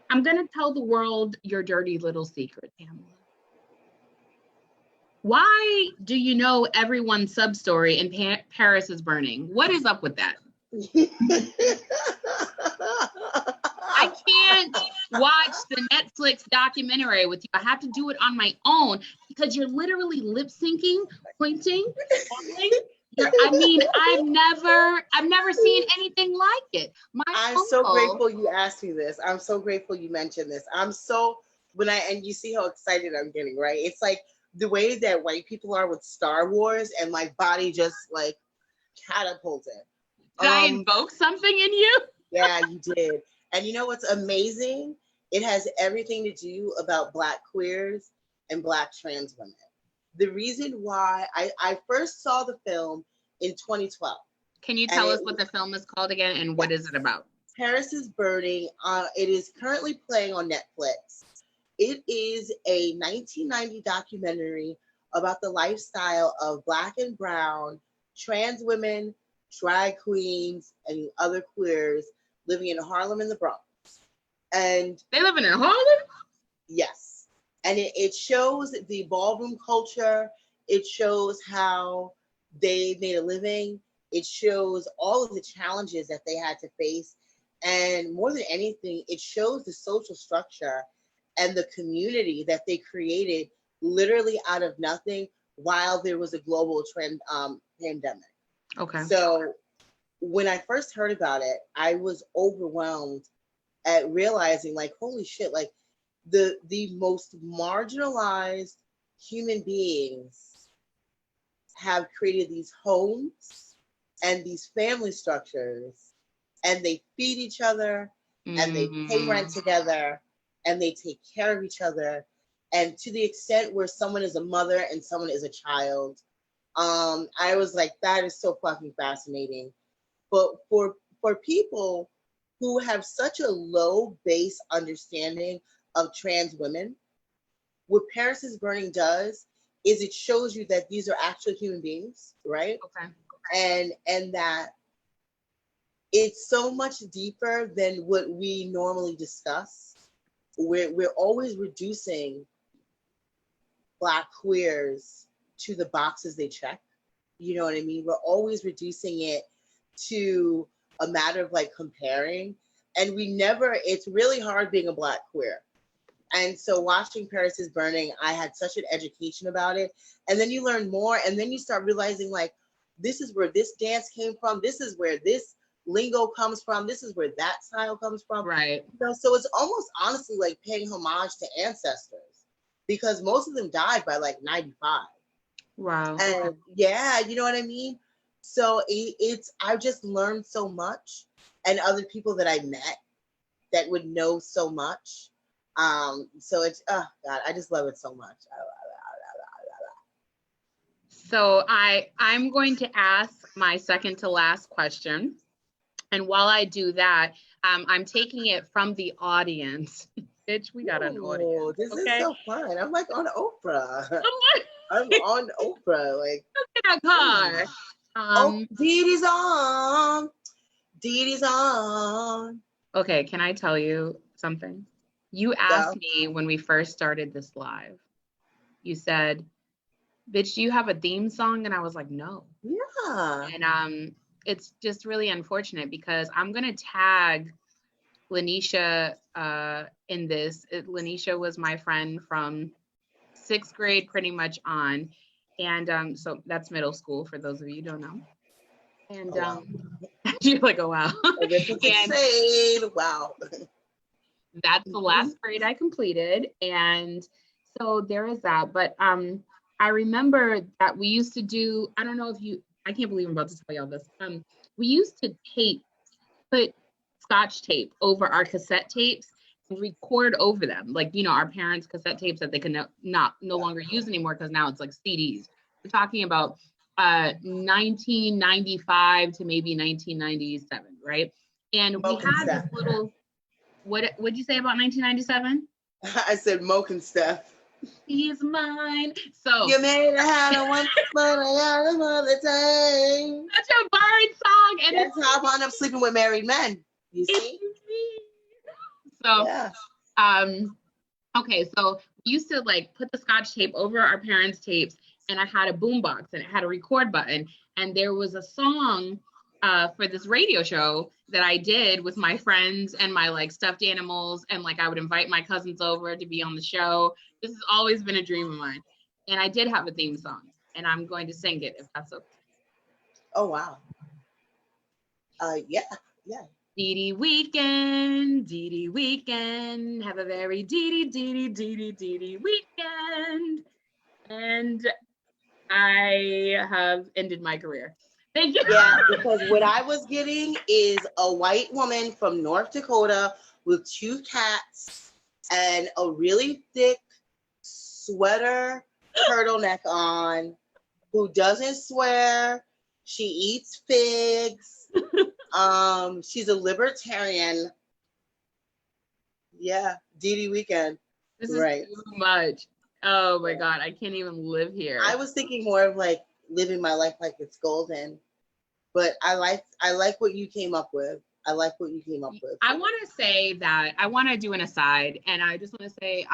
I'm gonna tell the world your dirty little secret, Tamela. Why do you know everyone's sub-story in Paris is Burning? What is up with that? I can't watch the Netflix documentary with you. I have to do it on my own because you're literally lip syncing, pointing, talking. I mean, I've never seen anything like it. I'm so grateful you asked me this. I'm so grateful you mentioned this. And you see how excited I'm getting, right? It's like the way that white people are with Star Wars, and my body just like catapulted. Did I invoke something in you? Yeah, you did. And you know what's amazing? It has everything to do about Black queers and Black trans women. the reason why I first saw the film in 2012. Can you tell us what the film is called again and what is it about? Paris is Burning. It is currently playing on Netflix. It is a 1990 documentary about the lifestyle of Black and brown trans women, drag queens, and other queers living in Harlem and the Bronx. And they living in Harlem? Yes. And it shows the ballroom culture. It shows how they made a living. It shows all of the challenges that they had to face. And more than anything, it shows the social structure and the community that they created literally out of nothing while there was a global pandemic. Okay. So when I first heard about it, I was overwhelmed at realizing, like, holy shit, like the most marginalized human beings have created these homes and these family structures, and they feed each other, and they pay rent together, and they take care of each other. And to the extent where someone is a mother and someone is a child, I was like, that is so fucking fascinating. But for people who have such a low base understanding of trans women, what Paris is Burning does is it shows you that these are actual human beings, right? Okay. And that it's so much deeper than what we normally discuss. We're always reducing Black queers to the boxes they check. You know what I mean? We're always reducing it to a matter of like comparing. And it's really hard being a Black queer. And so watching Paris is Burning, I had such an education about it. And then you learn more, and then you start realizing, like, this is where this dance came from. This is where this lingo comes from. This is where that style comes from. Right. So it's almost honestly like paying homage to ancestors, because most of them died by like 95. Wow. And yeah, you know what I mean? So I've just learned so much, and other people that I met that would know so much. So it's, oh God, I just love it so much. So I'm going to ask my second to last question. And while I do that, I'm taking it from the audience. Bitch, we got an audience. This is so fun. I'm like on Oprah. I'm on Oprah. Like, look at that car. Dee on. Dee's on. Okay, can I tell you something? You asked me when we first started this live, you said, bitch, do you have a theme song? And I was like, no. Yeah. And it's just really unfortunate because I'm going to tag Lanisha in this. Lanisha was my friend from 6th grade pretty much on. And so that's middle school for those of you who don't know. And you're like, oh, wow. This is insane. Wow. That's the last grade I completed. And so there is that. But I remember that we used to do, I don't know if you, I can't believe I'm about to tell y'all this. We used to put Scotch tape over our cassette tapes and record over them. Like, you know, our parents' cassette tapes that they can no longer use anymore because now it's like CDs. We're talking about 1995 to maybe 1997, right? And we had this little, what'd you say about 1997? I said Moke and Steph. He's mine. So you made a hat of one, but I got him all the time. Such a bird song. And that's how I wound up sleeping with married men. You see? So okay, so we used to like put the Scotch tape over our parents' tapes, and I had a boombox and it had a record button, and there was a song for this radio show that I did with my friends and my like stuffed animals, and like I would invite my cousins over to be on the show. This has always been a dream of mine, and I did have a theme song, and I'm going to sing it if that's okay. Oh wow. Yeah. Dee Dee weekend, have a very Dee Dee weekend. And I have ended my career. Thank you. Yeah, because what I was getting is a white woman from North Dakota with 2 cats and a really thick sweater turtleneck on, who doesn't swear. She eats figs. She's a libertarian. Yeah, Dee weekend. This is too much. Oh my God, I can't even live here. I was thinking more of like living my life like it's golden, but I like what you came up with. I want to say that I want to do an aside, and I just want to say,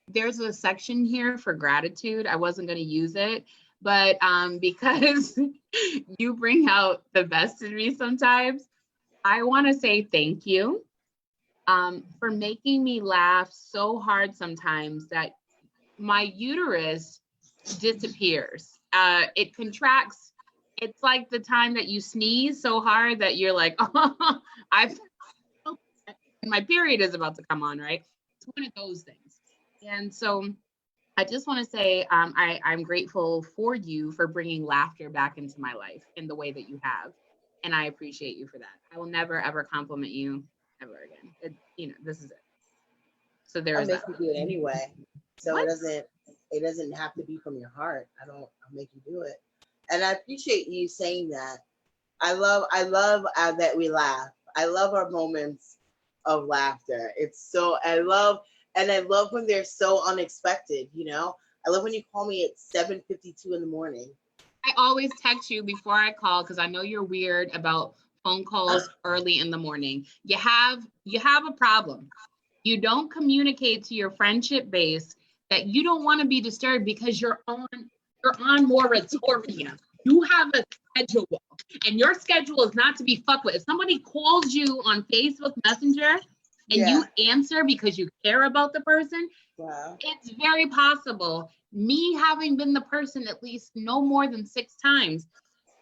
there's a section here for gratitude. I wasn't going to use it, but because you bring out the best in me sometimes, I want to say thank you for making me laugh so hard sometimes that my uterus disappears. It contracts. It's like the time that you sneeze so hard that you're like, oh, my period is about to come on, right? It's one of those things. And so I just want to say I'm grateful for you for bringing laughter back into my life in the way that you have. And I appreciate you for that. I will never, ever compliment you ever again. This is it. So there's that. I'll make you do it anyway. So what? It doesn't have to be from your heart. I'll make you do it. And I appreciate you saying that. I love that we laugh. I love our moments of laughter. I love when they're so unexpected, I love when you call me at 7:52 in the morning. I always text you before I call because I know you're weird about phone calls early in the morning. You have a problem. You don't communicate to your friendship base that you don't want to be disturbed because you're on moratorium. You have a schedule, and your schedule is not to be fucked with. If somebody calls you on Facebook Messenger and you answer because you care about the person, wow, it's very possible, me having been the person at least no more than 6 times,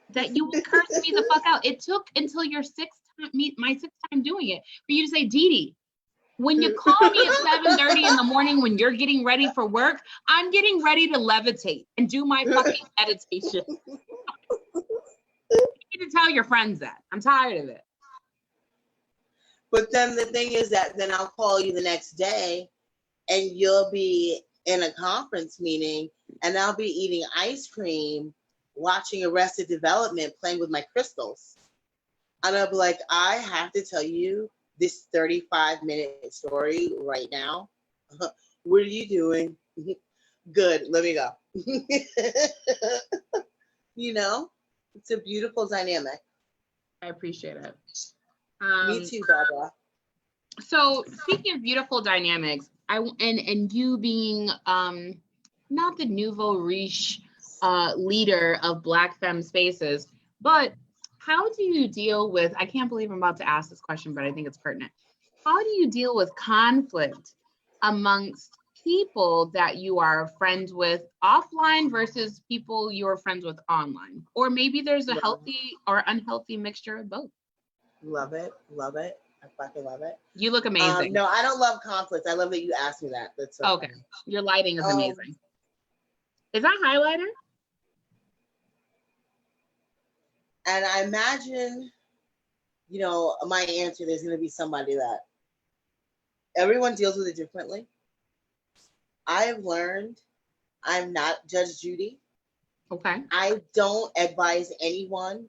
that you will curse me the fuck out. It took until your my sixth time doing it for you to say, Dee, when you call me at 7:30 in the morning when you're getting ready for work, I'm getting ready to levitate and do my fucking meditation. You need to tell your friends that. I'm tired of it. But then the thing is that then I'll call you the next day and you'll be in a conference meeting and I'll be eating ice cream, watching Arrested Development, playing with my crystals. And I'll be like, I have to tell you this 35-minute story right now. What are you doing? Good, let me go. It's a beautiful dynamic. I appreciate it. Me too, Barbara. So speaking of beautiful dynamics, and you being not the nouveau riche leader of Black femme spaces, but how do you deal with, I can't believe I'm about to ask this question, but I think it's pertinent. How do you deal with conflict amongst people that you are friends with offline versus people you're friends with online? Or maybe there's a healthy or unhealthy mixture of both. Love it. I fucking love it. You look amazing. No, I don't love conflict. I love that you asked me that. That's so okay. Funny. Your lighting is amazing. Is that highlighter? And I imagine, my answer, there's going to be somebody that everyone deals with it differently. I have learned I'm not Judge Judy. Okay. I don't advise anyone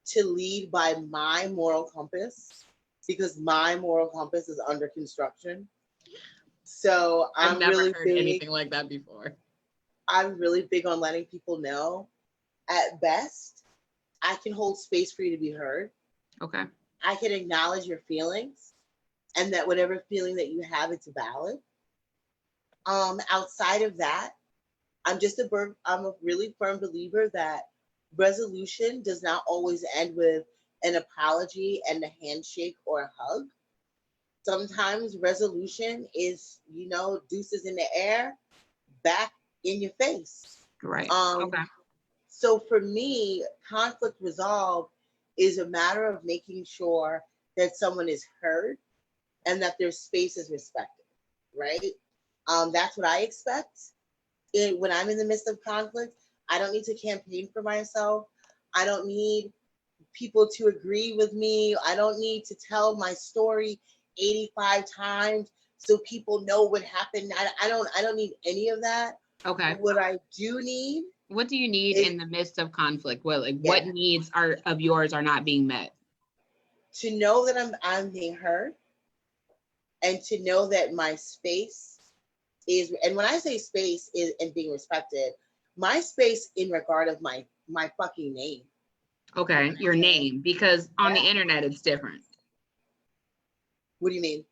to lead by my moral compass because my moral compass is under construction. So I've never heard anything like that before. I'm really big on letting people know, at best, I can hold space for you to be heard. Okay. I can acknowledge your feelings and that whatever feeling that you have, it's valid. Outside of that, I'm a really firm believer that resolution does not always end with an apology and a handshake or a hug. Sometimes resolution is, deuces in the air, back in your face. Right. Okay. So for me, conflict resolve is a matter of making sure that someone is heard and that their space is respected, right? That's what I expect. When I'm in the midst of conflict, I don't need to campaign for myself. I don't need people to agree with me. I don't need to tell my story 85 times so people know what happened. I don't need any of that. Okay. What I do need. What do you need in the midst of conflict? What needs of yours are not being met? To know that I'm being heard, and to know that my space is, and when I say space is and being respected, my space in regard of my fucking name. Okay, your name, because on the internet it's different. What do you mean?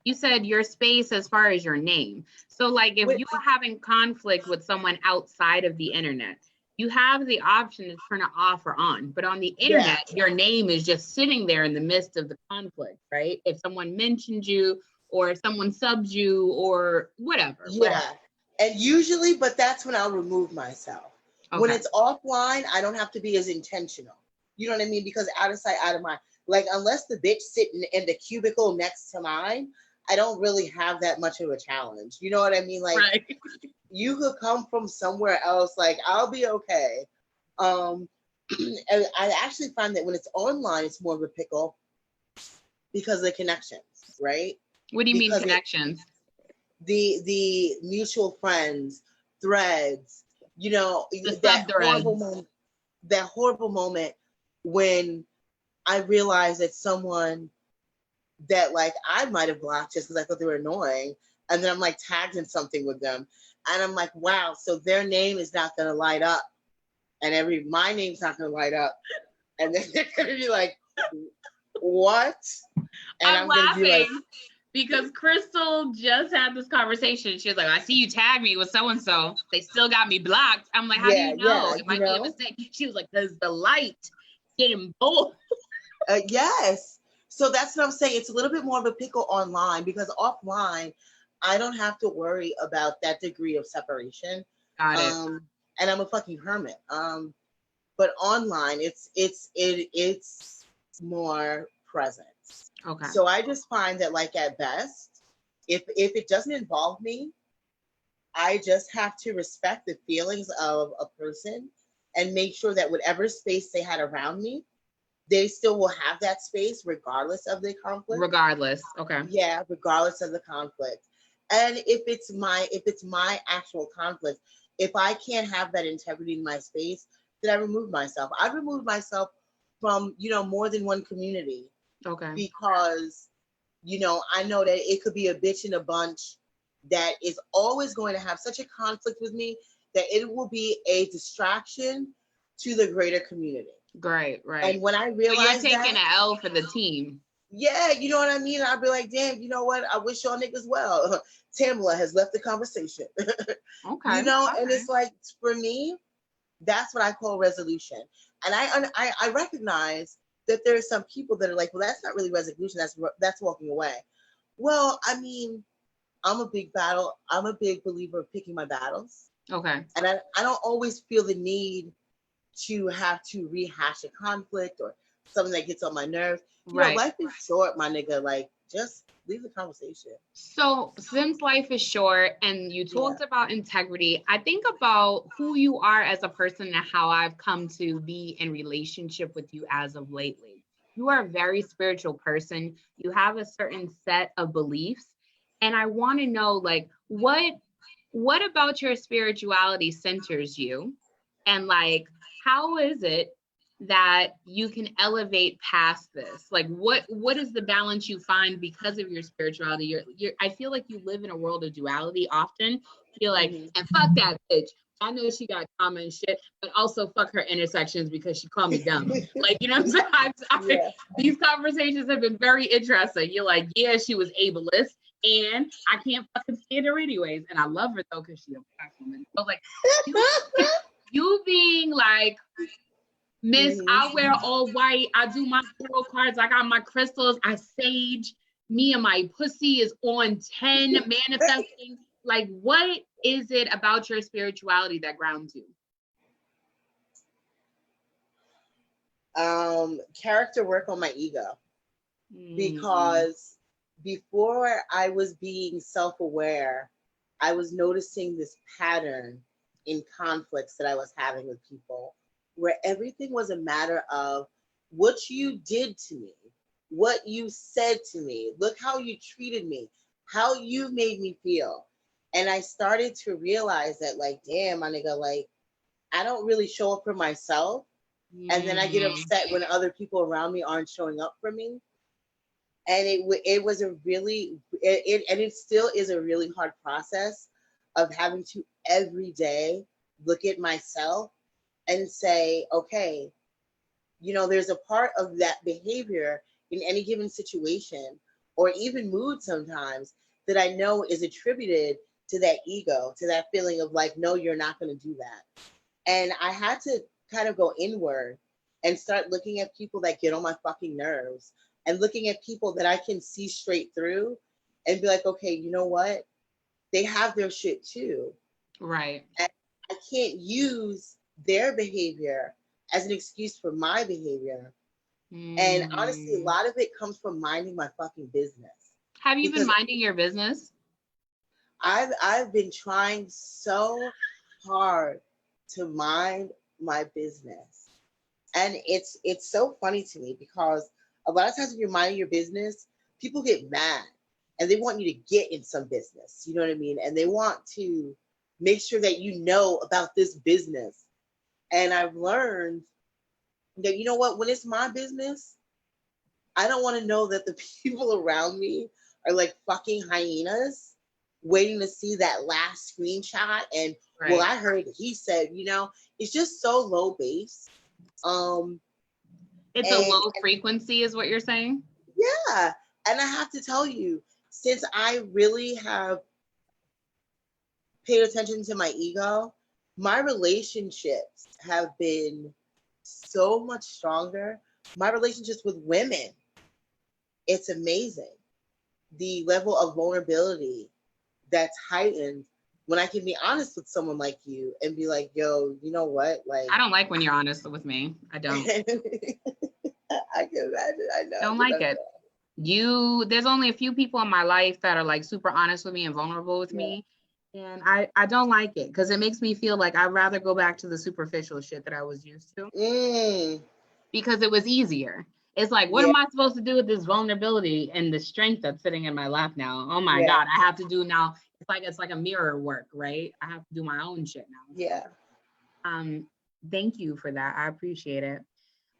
You said your space as far as your name. So like if you are having conflict with someone outside of the internet, you have the option to turn it off or on. But on the internet, your name is just sitting there in the midst of the conflict, right? If someone mentioned you or if someone subs you or whatever. Yeah. And usually, but that's when I'll remove myself. Okay. When it's offline, I don't have to be as intentional. You know what I mean? Because out of sight, out of mind. Like, unless the bitch sitting in the cubicle next to mine, I don't really have that much of a challenge. You know what I mean? Like, you could come from somewhere else. Like, I'll be okay. And I actually find that when it's online, it's more of a pickle because of the connections, right? What do you mean connections? The mutual friends, threads, you know, that horrible moment when I realized that someone that like I might have blocked just because I thought they were annoying, and then I'm like tagged in something with them, and I'm like, wow, so their name is not gonna light up, and my name's not gonna light up, and then they're gonna be like, what? And I'm laughing gonna be like, because Crystal just had this conversation. She was like, I see you tagged me with so-and-so. They still got me blocked. I'm like, how do you know? It might be a mistake. She was like, because the light getting bold. Yes. So that's what I'm saying. It's a little bit more of a pickle online because offline, I don't have to worry about that degree of separation. Got it. And I'm a fucking hermit. But online, it's more present. Okay. So I just find that, like, at best, if it doesn't involve me, I just have to respect the feelings of a person and make sure that whatever space they had around me, they still will have that space regardless of the conflict. Regardless. Okay. Yeah, regardless of the conflict. And if it's my actual conflict, if I can't have that integrity in my space, then I remove myself. I've removed myself from, more than one community. Okay. Because, I know that it could be a bitch in a bunch that is always going to have such a conflict with me that it will be a distraction to the greater community. Right. And when I realize you're taking an L for the team. Yeah, you know what I mean? I'll be like, damn, you know what? I wish y'all niggas well. Tamela has left the conversation. Okay. And it's like, for me, that's what I call resolution. And I recognize that there are some people that are like, well, that's not really resolution. That's walking away. Well, I mean, I'm a big believer of picking my battles. Okay. And I don't always feel the need to have to rehash a conflict or something that gets on my nerves. Life is short, my nigga. Like, just leave the conversation. So since life is short and you talked about integrity, I think about who you are as a person and how I've come to be in relationship with you as of lately. You are a very spiritual person. You have a certain set of beliefs. And I want to know, like, what about your spirituality centers you? And like, how is it that you can elevate past this? Like, what is the balance you find because of your spirituality? I feel like you live in a world of duality often. You're like, and fuck that bitch. I know she got karma and shit, but also fuck her intersections because she called me dumb. Like, you know what I'm saying? These conversations have been very interesting. You're like, yeah, she was ableist, and I can't fucking stand her anyways. And I love her though because she's a black woman. So like, you being like, Miss, I wear all white. I do my tarot cards. I got my crystals. I sage. Me and my pussy is on 10, manifesting. Like, what is it about your spirituality that grounds you? Character work on my ego. Because before I was being self-aware, I was noticing this pattern in conflicts that I was having with people, where everything was a matter of what you did to me, what you said to me, look how you treated me, how you made me feel. And I started to realize that, like, damn, my nigga, like, I don't really show up for myself. And then I get upset when other people around me aren't showing up for me. And it was a really, and it still is a really hard process of having to every day look at myself and say, okay, you know, there's a part of that behavior in any given situation or even mood sometimes that I know is attributed to that ego, to that feeling of like, no, you're not going to do that. And I had to kind of go inward and start looking at people that get on my fucking nerves and looking at people that I can see straight through and be like, okay, you know what? They have their shit too. Right. And I can't use their behavior as an excuse for my behavior. And honestly, a lot of it comes from minding my fucking business. Have you been minding your business? I've been trying so hard to mind my business. And it's so funny to me because a lot of times when you're minding your business, people get mad and they want you to get in some business. You know what I mean? And they want to make sure that you know about this business. And I've learned that, you know what, when it's my business, I don't want to know that the people around me are like fucking hyenas waiting to see that last screenshot. And right. Well, I heard he said, you know, it's just so low base. It's a low frequency is what you're saying? Yeah. And I have to tell you, since I really have paid attention to my ego, my relationships have been so much stronger. My relationships with women, it's amazing. The level of vulnerability that's heightened when I can be honest with someone like you and be like, yo, you know what? Like, I don't like when you're honest with me. I don't. I can imagine. I know. Don't like it. There's only a few people in my life that are like super honest with me and vulnerable with me. And I don't like it because it makes me feel like I'd rather go back to the superficial shit that I was used to. Because it was easier. It's like, what am I supposed to do with this vulnerability and the strength that's sitting in my lap now? Oh my God, I have to do now. It's like a mirror work, right? I have to do my own shit now. Yeah. Thank you for that. I appreciate it.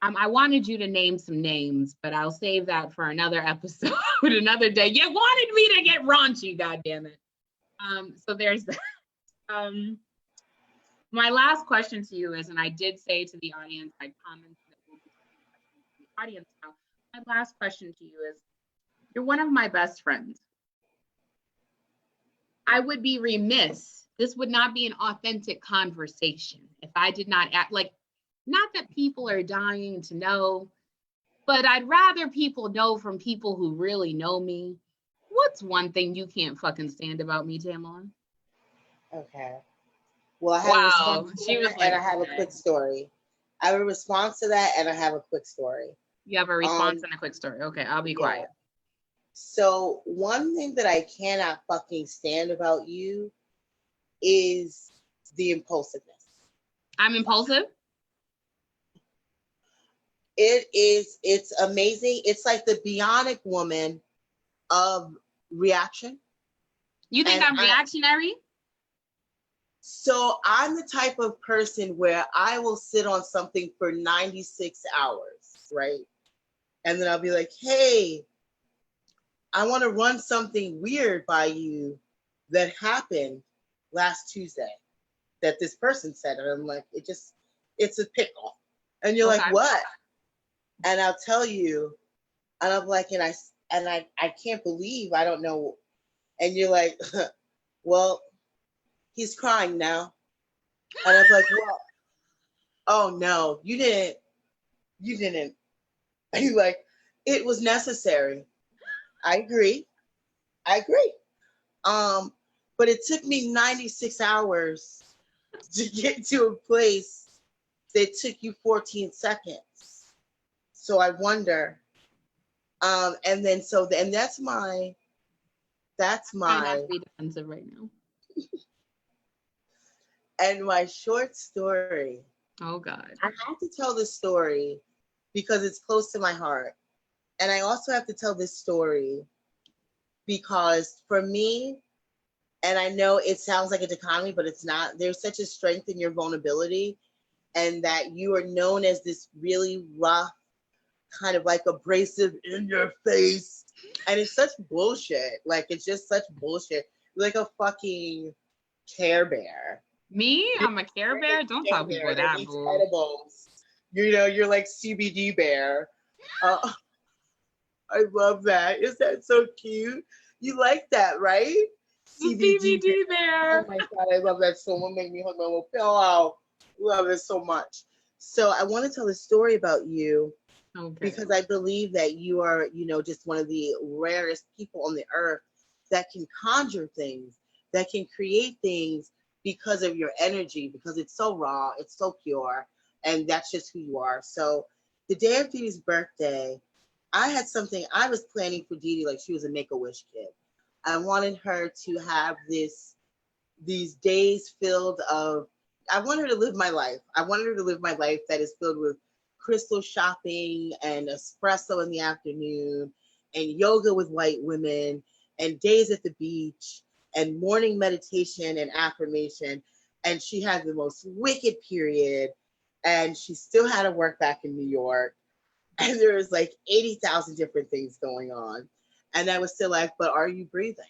I wanted you to name some names, but I'll save that for another episode, another day. You wanted me to get raunchy, goddammit. So there's that. My last question to you is, and I did say to the audience, I commented that we'll be taking questions from the audience now. My last question to you is, you're one of my best friends. I would be remiss. This would not be an authentic conversation if I did not act like, not that people are dying to know, but I'd rather people know from people who really know me. What's one thing you can't fucking stand about me, Tamela? Okay. Well, I have a response to that, and I have a quick story. I have a response to that, and I have a quick story. You have a response and a quick story. Okay, I'll be quiet. So one thing that I cannot fucking stand about you is the impulsiveness. I'm impulsive? It's amazing. It's like the bionic woman of reaction. You think I'm reactionary? So I'm the type of person where I will sit on something for 96 hours, right? And then I'll be like, hey, I want to run something weird by you that happened last Tuesday that this person said. And I'm like, it's a pickle. And you're like, what? And I'll tell you, and I'm like, and I can't believe I don't know. And you're like, well, he's crying now. And I'm like, well, oh no, you didn't. And you're like, it was necessary. I agree. But it took me 96 hours to get to a place that took you 14 seconds. So I wonder, and that's my. I'm not to be defensive right now. And my short story. Oh God. I have to tell this story because it's close to my heart. And I also have to tell this story because for me, And I know it sounds like a dichotomy, but it's not. There's such a strength in your vulnerability, and that you are known as this really rough, kind of like abrasive in your face. And it's such bullshit. Like, it's just such bullshit. You're like a fucking Care Bear. Me? I'm a Care Bear? Don't tell people that, boo. Edibles. You know, you're like CBD bear. I love that. Is that so cute? You like that, right? CBD bear. Oh my God, I love that so much. Make me hug my little pillow. Love it so much. So I want to tell a story about you. Okay. Because I believe that you are, you know, just one of the rarest people on the earth that can conjure things, that can create things because of your energy, because it's so raw, it's so pure, and that's just who you are. So the day of Didi's birthday, I had something I was planning for Didi like she was a Make-A-Wish kid. I wanted her to have these days filled of, I want her to live my life. I wanted her to live my life that is filled with crystal shopping and espresso in the afternoon and yoga with white women and days at the beach and morning meditation and affirmation. And she had the most wicked period, and she still had to work back in New York. And there was like 80,000 different things going on. And I was still like, but are you breathing?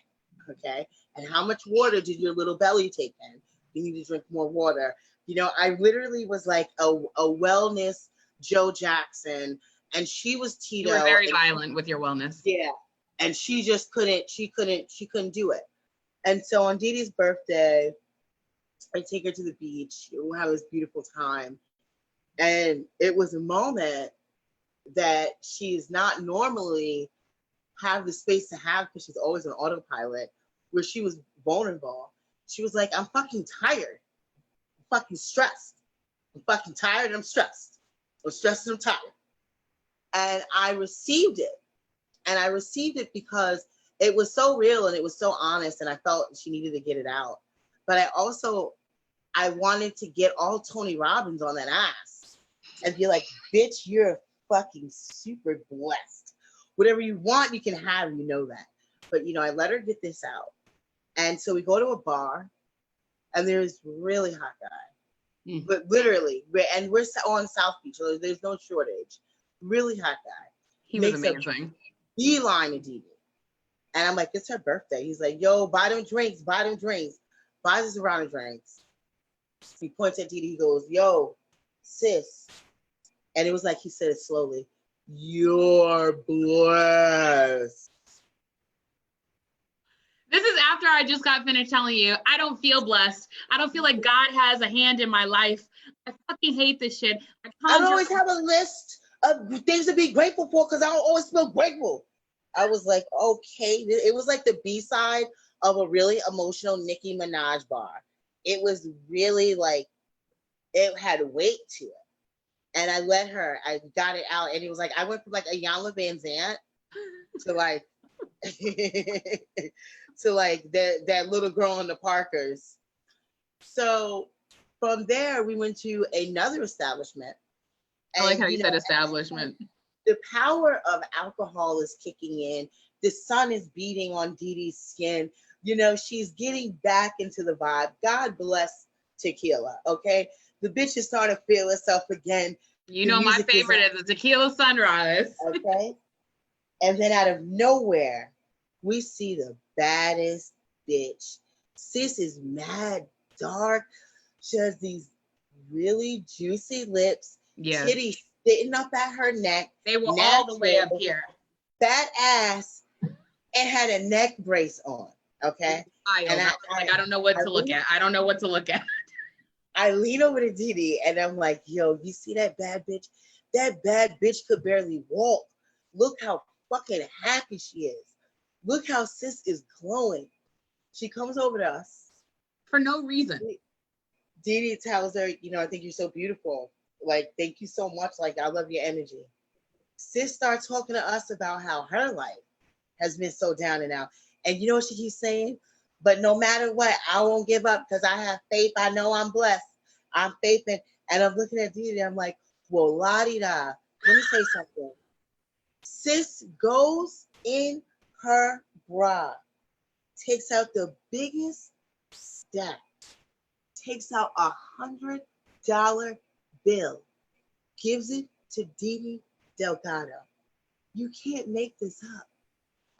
Okay. And how much water did your little belly take in? You need to drink more water. You know, I literally was like a wellness Joe Jackson, and she was Tito. You were very violent with your wellness. Yeah. And she just couldn't do it. And so on Didi's birthday, I take her to the beach. We'll have this beautiful time. And it was a moment that she's not normally have the space to have, because she's always on autopilot, where she was vulnerable. She was like, I'm fucking tired. I'm fucking stressed. I'm fucking tired and I'm stressed. I'm stressed and I'm tired. And I received it. And I received it because it was so real and it was so honest, and I felt she needed to get it out. But I wanted to get all Tony Robbins on that ass and be like, bitch, you're fucking super blessed. Whatever you want, you can have, you know that. But, you know, I let her get this out. And so we go to a bar, and there's really hot guy. Mm-hmm. But literally, and we're on South Beach, so there's no shortage. Really hot guy. He was amazing. Beeline to Didi. And I'm like, it's her birthday. He's like, yo, buy them drinks. Buys us a round of drinks. He points at Didi, he goes, yo, sis. And it was like he said it slowly. You're blessed. This is after I just got finished telling you, I don't feel blessed. I don't feel like God has a hand in my life. I fucking hate this shit. I always have a list of things to be grateful for because I don't always feel grateful. I was like, okay. It was like the B-side of a really emotional Nicki Minaj bar. It was really like, it had weight to it. And I got it out. And it was like, I went from like a Iyanla Vanzant to like, to like that little girl in the Parkers. So from there, we went to another establishment. I like how you said establishment. The power of alcohol is kicking in. The sun is beating on Didi's skin. You know, she's getting back into the vibe. God bless tequila, okay? The bitch is starting to feel herself again. You know, my favorite is a tequila sunrise. Okay? And then out of nowhere, we see the baddest bitch. Sis is mad dark. She has these really juicy lips. Yeah. Titties sitting up at her neck. They were all the way up here. Fat ass, and had a neck brace on. Okay. I don't know what to look at. I don't know what to look at. I lean over to Didi and I'm like, yo, you see that bad bitch? That bad bitch could barely walk. Look how fucking happy she is. Look how sis is glowing. She comes over to us. For no reason. Didi tells her, you know, I think you're so beautiful. Like, thank you so much. Like, I love your energy. Sis starts talking to us about how her life has been so down and out. And you know what she keeps saying? But no matter what, I won't give up because I have faith. I know I'm blessed. I'm faithing. And I'm looking at Didi. I'm like, well, la-di-da. Let me say something. Sis goes in her bra, takes out the biggest stack, takes out $100 bill, gives it to Didi Delgado. You can't make this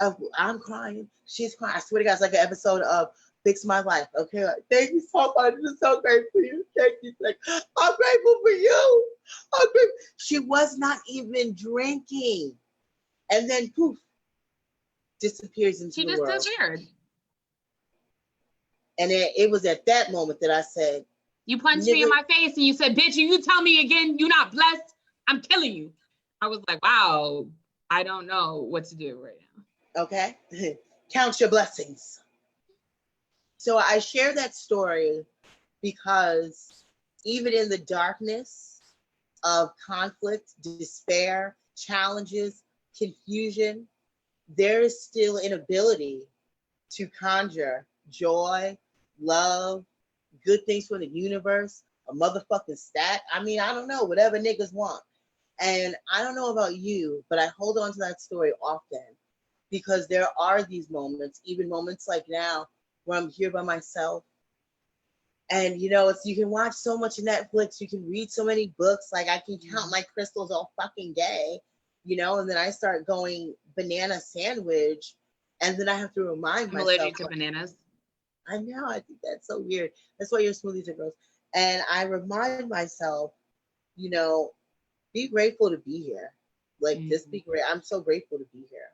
up. I'm crying. She's crying. I swear to God, it's like an episode of Fix My Life. Okay, like, thank you so much. I'm so grateful for you. Thank you. Like, I'm grateful for you. I'm grateful. She was not even drinking, and then poof, disappears into the world. She just disappeared. And it was at that moment that I said, "You punched me in my face, and you said, bitch, you tell me again, you're not blessed. I'm killing you." I was like, wow, I don't know what to do right now. Okay, count your blessings. So I share that story because even in the darkness of conflict, despair, challenges, confusion, there is still an ability to conjure joy, love, good things from the universe, a motherfucking stat. I mean, I don't know, whatever niggas want. And I don't know about you, but I hold on to that story often because there are these moments, even moments like now, where I'm here by myself. And you know, you can watch so much Netflix, you can read so many books, like I can count my crystals all fucking day, you know, and then I start going banana sandwich, and then I have to remind myself. I'm allergic to bananas. I know, I think that's so weird. That's why your smoothies are gross. And I remind myself, you know, be grateful to be here. Like, just be great. I'm so grateful to be here.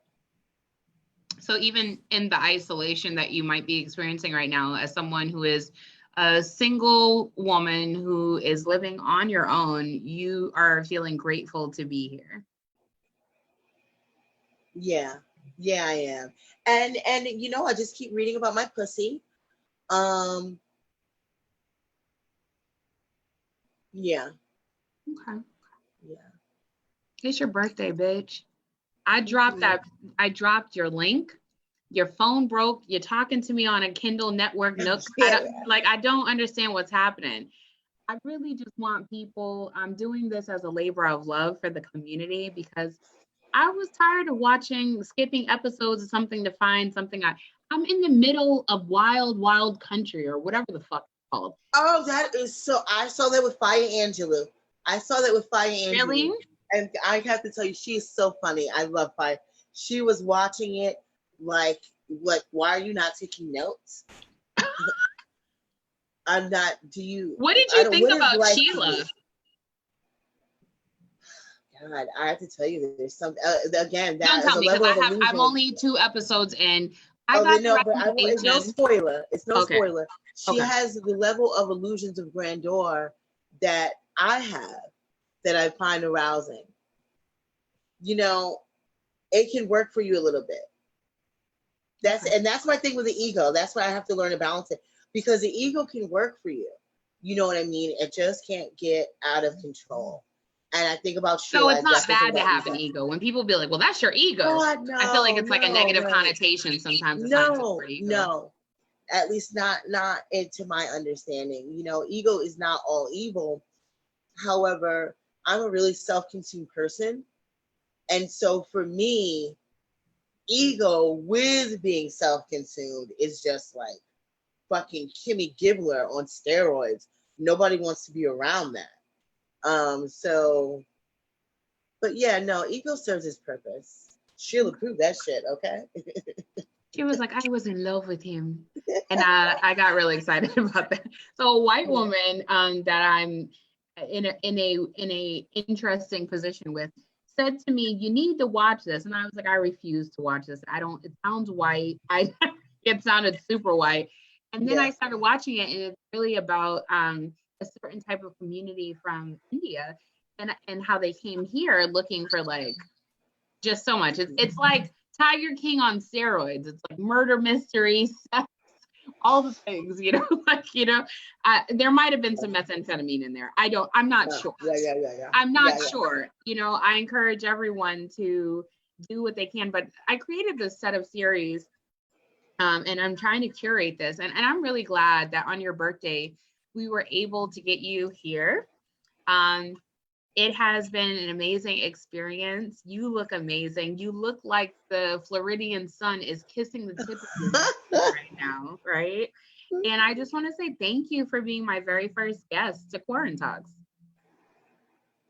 So even in the isolation that you might be experiencing right now, as someone who is a single woman who is living on your own, you are feeling grateful to be here. Yeah, I am. And you know, I just keep reading about my pussy. Yeah. Okay. Yeah. It's your birthday, bitch. I dropped your link. Your phone broke. You're talking to me on a Kindle network Nook. I don't understand what's happening. I really just want people, I'm doing this as a labor of love for the community because I was tired of skipping episodes of something to find something. I'm in the middle of wild country or whatever the fuck it's called. Oh, that is so, I saw that with Fire Angelou. Really? And I have to tell you, she is so funny. I love Fire. She was watching it like, what? Why are you not taking notes? I'm not. Do you? What did you think about Sheila? God, I have to tell you, there's some again. That don't tell me because I'm only 2 episodes in. It's no spoiler. It's no spoiler. She has the level of illusions of grandeur that I have, that I find arousing. You know, it can work for you a little bit. That's my thing with the ego. That's why I have to learn to balance it, because the ego can work for you. You know what I mean? It just can't get out of control. And I think about Sheila. So it's not bad to have an ego. When people be like, well, that's your ego. God, no, I feel like it's like a negative connotation sometimes. No. At least not into my understanding. You know, ego is not all evil. However, I'm a really self-consumed person. And so for me, ego with being self-consumed is just like fucking Kimmy Gibbler on steroids. Nobody wants to be around that. But yeah, no, ego serves its purpose. She'll approve that shit, okay? She was like, I was in love with him. And I got really excited about that. So a white woman that I'm in a interesting position with said to me, you need to watch this. And I was like, I refuse to watch this. It sounds white. It sounded super white. And then I started watching it, and it's really about a certain type of community from India and how they came here looking for like just so much. It's like Tiger King on steroids. It's like murder mystery, sex, all the things, you know, there might have been some methamphetamine in there. I'm not sure. Yeah. I'm not sure. You know, I encourage everyone to do what they can, but I created this set of series and I'm trying to curate this. And I'm really glad that on your birthday, we were able to get you here. It has been an amazing experience. You look amazing. You look like the Floridian sun is kissing the tip of your nose right now, right? And I just want to say thank you for being my very first guest to Quarant Talks.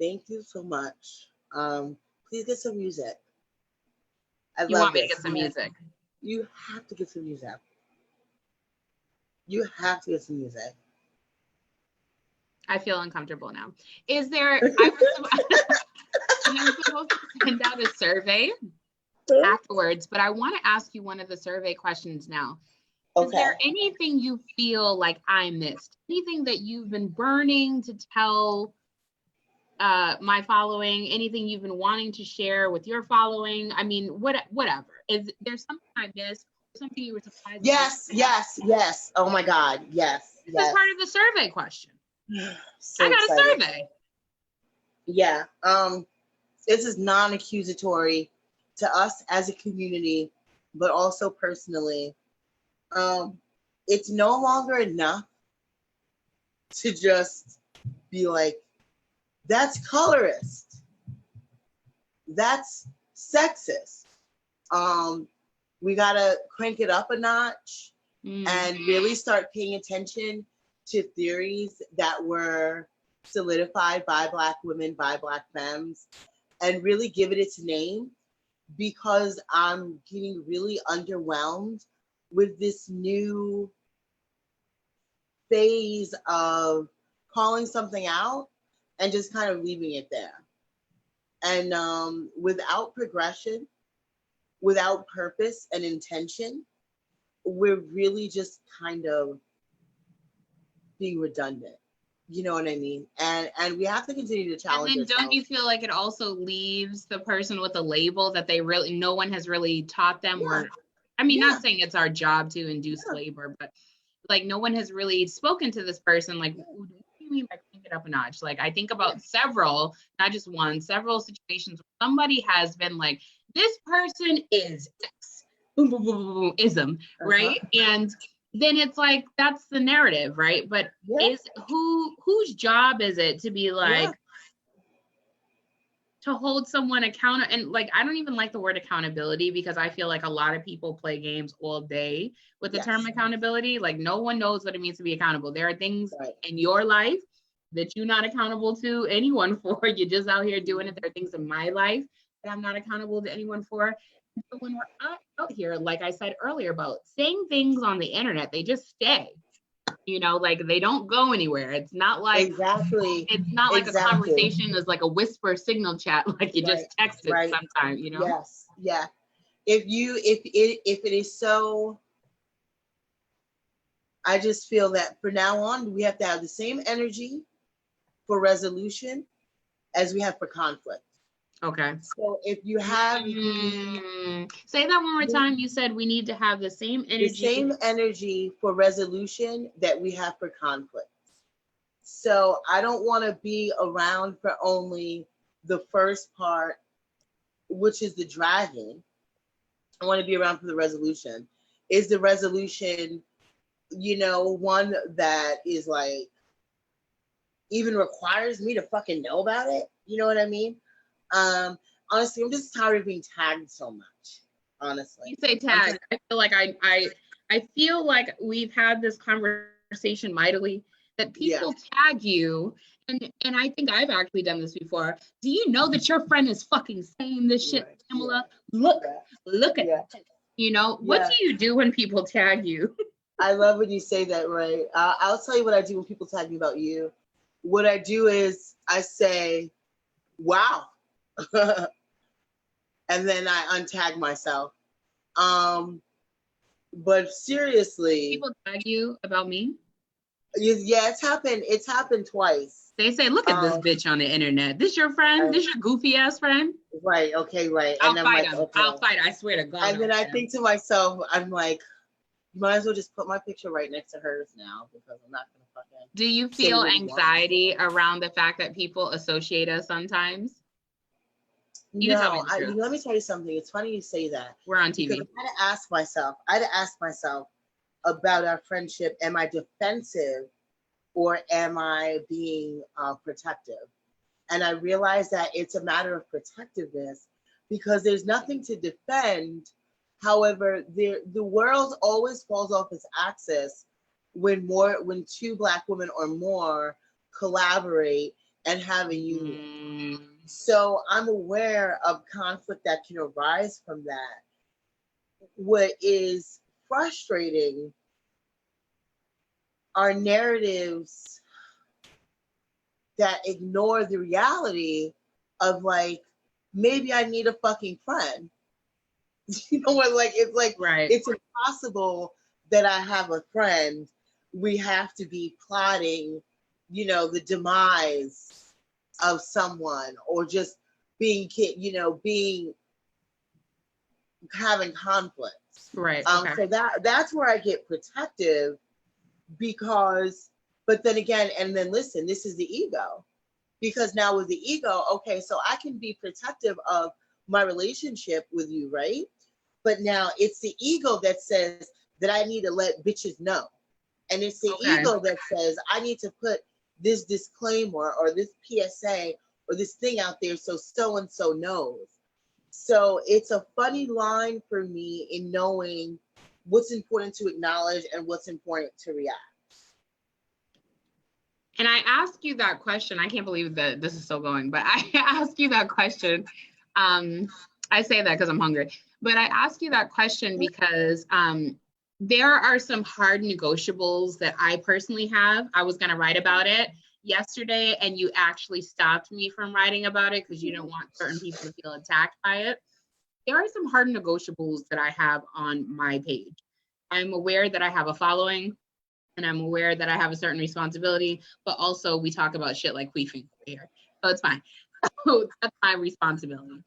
Thank you so much. Please get some music. You want me to get some music? You have to get some music. You have to get some music. I feel uncomfortable now. Is there, I'm supposed to send out a survey afterwards, but I want to ask you one of the survey questions now. Okay. Is there anything you feel like I missed? Anything that you've been burning to tell my following? Anything you've been wanting to share with your following? I mean, whatever. Is there something I missed? Something you were surprised? Yes. Oh my God, yes. This is part of the survey question. So I got excited. A survey. Yeah. This is non-accusatory to us as a community, but also personally. It's no longer enough to just be like, that's colorist. That's sexist. We gotta crank it up a notch and really start paying attention to theories that were solidified by Black women, by Black femmes, and really give it its name, because I'm getting really underwhelmed with this new phase of calling something out and just kind of leaving it there. And without progression, without purpose and intention, we're really just kind of being redundant. You know what I mean? And we have to continue to challenge ourselves. And then don't you feel like it also leaves the person with a label that no one has really taught them? Or, I mean, not saying it's our job to induce labor, but like no one has really spoken to this person. Like, what do you mean by crank it up a notch? Like, I think about several, not just one, several situations where somebody has been like, this person is X, boom, boom, boom, boom, boom, ism, right? And then it's like, that's the narrative, right? But is whose job is it to be like, to hold someone accountable? And like, I don't even like the word accountability, because I feel like a lot of people play games all day with the term accountability. Like, no one knows what it means to be accountable. There are things in your life that you're not accountable to anyone for. You're just out here doing it. There are things in my life that I'm not accountable to anyone for. So when we're out here, like I said earlier about saying things on the internet, they just stay, you know, like they don't go anywhere. It's not like it's not like a conversation is like a whisper signal chat, like you just text it sometime, you know? Yes. Yeah. If it is so, I just feel that from now on, we have to have the same energy for resolution as we have for conflict. Okay. So if you have say that one more time. You said we need to have the same energy. The same energy for resolution that we have for conflict. So I don't want to be around for only the first part, which is the dragging. I want to be around for the resolution. Is the resolution, you know, one that is like even requires me to fucking know about it? You know what I mean? Honestly, I'm just tired of being tagged so much. Honestly, you say tag. I feel like I feel like we've had this conversation mightily that people tag you, and I think I've actually done this before. Do you know that your friend is fucking saying this shit, Tamela? Look at that. You know, what do you do when people tag you? I love when you say that, right? I'll tell you what I do when people tag me about you. What I do is I say, wow. And then I untag myself. But seriously, people tag you about me? Yeah, it's happened twice. They say, look at this bitch on the internet. This your friend? This your goofy ass friend? Right, okay, right. I'll fight him. Okay. I'll fight, I swear to God. And then I think to myself, I'm like, you might as well just put my picture right next to hers now, because I'm not gonna fucking. Do you feel anxiety around the fact that people associate us sometimes? No, let me tell you something. It's funny you say that. We're on TV. Because I had to ask myself about our friendship. Am I defensive or am I being protective? And I realized that it's a matter of protectiveness because there's nothing to defend. However, the world always falls off its axis when two Black women or more collaborate and have a union. So I'm aware of conflict that can arise from that. What is frustrating are narratives that ignore the reality of like, maybe I need a fucking friend. You know what? Like, it's like, right. It's impossible that I have a friend. We have to be plotting, the demise of someone, or just being, having conflicts. Right. Okay. So that's where I get protective, because, but then again, and then listen, this is the ego. Because now with the ego, okay, so I can be protective of my relationship with you, right? But now it's the ego that says that I need to let bitches know. And it's the ego that says I need to put this disclaimer or this PSA or this thing out there so and so knows. So it's a funny line for me in knowing what's important to acknowledge and what's important to react. And I ask you that question. I can't believe that this is still going, but I ask you that question. I say that because I'm hungry, but I ask you that question because there are some hard negotiables that I personally have. I was going to write about it yesterday, and you actually stopped me from writing about it because you don't want certain people to feel attacked by it. There are some hard negotiables that I have on my page. I'm aware that I have a following, and I'm aware that I have a certain responsibility, but also we talk about shit like queefing here. So it's fine. So that's my responsibility.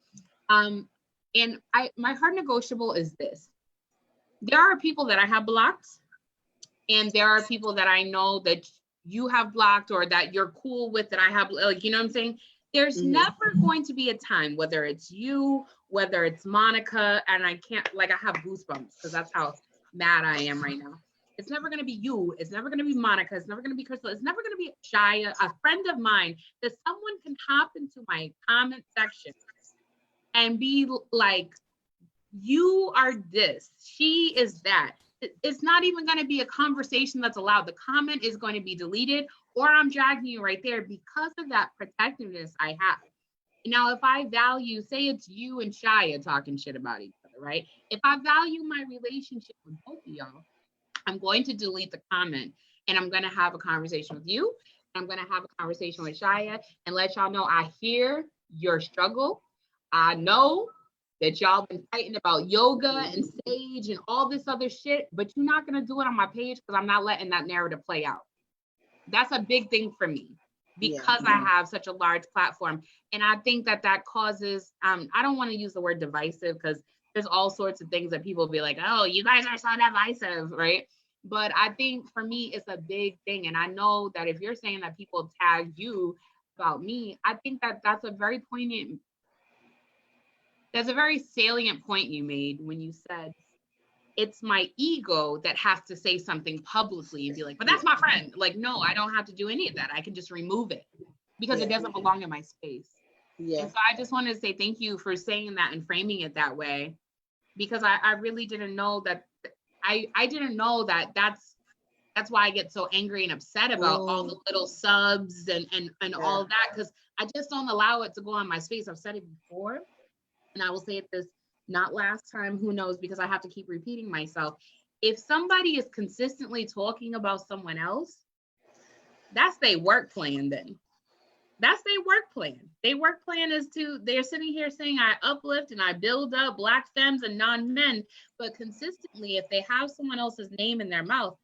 And my hard negotiable is this. There are people that I have blocked, and there are people that I know that you have blocked or that you're cool with that I have, like, you know what I'm saying? There's never going to be a time, whether it's you, whether it's Monica, and I can't, like, I have goosebumps because that's how mad I am right now. It's never going to be you. It's never going to be Monica. It's never going to be Crystal. It's never going to be Shia, a friend of mine, that someone can hop into my comment section and be like, you are this, she is that. It's not even going to be a conversation that's allowed. The comment is going to be deleted, or I'm dragging you right there because of that protectiveness I have. Now, if I value, say it's you and Shia talking shit about each other, right? If I value my relationship with both of y'all, I'm going to delete the comment, and I'm going to have a conversation with you. I'm going to have a conversation with Shia and let y'all know I hear your struggle. I know that y'all been fighting about yoga and sage and all this other shit, but you're not going to do it on my page because I'm not letting that narrative play out. That's a big thing for me because I have such a large platform. And I think that causes, I don't want to use the word divisive because there's all sorts of things that people be like, oh, you guys are so divisive, right? But I think for me, it's a big thing. And I know that if you're saying that people tag you about me, I think that that's a very poignant, there's a very salient point you made when you said, it's my ego that has to say something publicly and be like, but that's my friend. Like, no, I don't have to do any of that. I can just remove it because it doesn't belong in my space. Yeah. And so I just wanted to say thank you for saying that and framing it that way, because I really didn't know that. I didn't know that that's why I get so angry and upset about all the little subs and all of that, because I just don't allow it to go on my space. I've said it before, and I will say it this, not last time, who knows, because I have to keep repeating myself. If somebody is consistently talking about someone else, that's their work plan then. That's their work plan. Their work plan is they're sitting here saying I uplift and I build up Black femmes and non-men, but consistently, if they have someone else's name in their mouth,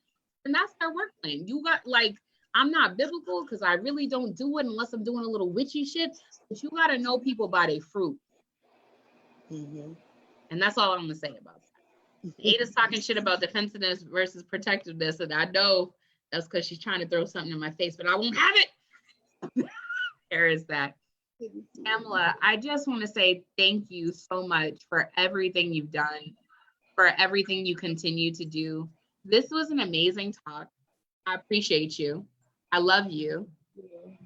then that's their work plan. You got, like, I'm not biblical because I really don't do it unless I'm doing a little witchy shit, but you got to know people by their fruit. And that's all I'm going to say about that. Ada's talking shit about defensiveness versus protectiveness, and I know that's because she's trying to throw something in my face, but I won't have it. There is that. Tamela, I just want to say thank you so much for everything you've done, for everything you continue to do. This was an amazing talk. I appreciate you. I love you.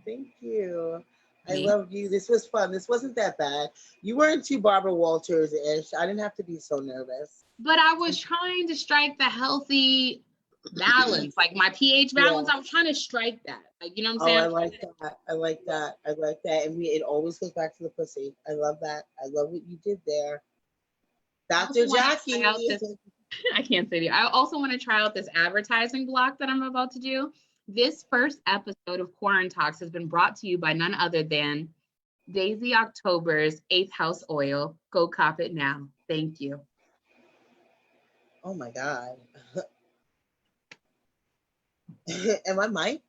Thank you. I love you. This was fun. This wasn't that bad. You weren't too Barbara Walters-ish. I didn't have to be so nervous. But I was trying to strike the healthy balance, like my pH balance. I was trying to strike that. Like, you know what I'm saying? I like that. I like that. I like that. And it always goes back to the pussy. I love that. I love what you did there. Dr. Jackie. I can't say to you. I also want to try out this advertising block that I'm about to do. This first episode of Quarantine Talks has been brought to you by none other than Daisy October's 8th House Oil. Go cop it now. Thank you. Oh my God. Am I mic'd?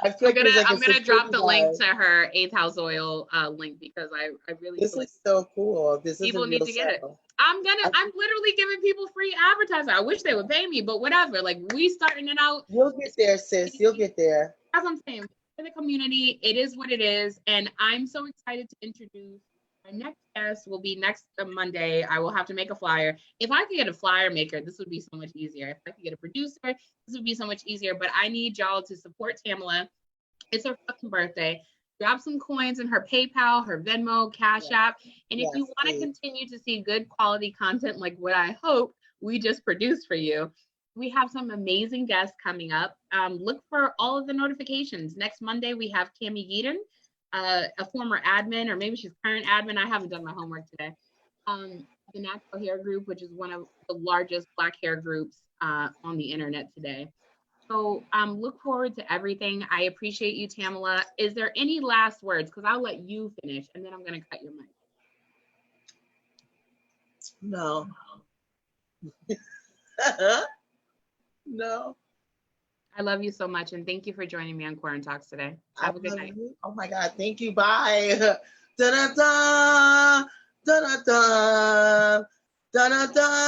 I'm gonna drop the link to her 8th House Oil link because I really this is so cool. This is people need to get it. I'm literally giving people free advertising. I wish they would pay me, but whatever. Like, we starting it out. You'll get there, sis. You'll get there. As I'm saying, for the community, it is what it is, and I'm so excited to introduce my next guest. Will be next Monday. I will have to make a flyer. If I could get a flyer maker, this would be so much easier. If I could get a producer, this would be so much easier. But I need y'all to support Tamela. It's her fucking birthday. Drop some coins in her PayPal, her Venmo, Cashapp. And if you want to continue to see good quality content like what I hope we just produced for you, we have some amazing guests coming up. Look for all of the notifications. Next Monday, we have Tamela-Gordon, a former admin, or maybe she's current admin. I haven't done my homework today. The Natural Hair Group, which is one of the largest Black hair groups on the internet today. So look forward to everything. I appreciate you, Tamela. Is there any last words? Because I'll let you finish, and then I'm going to cut your mic. No. No. I love you so much, and thank you for joining me on Quarantine Talks today. Have a good night. Oh my God, thank you. Bye. Da da da da da da da da.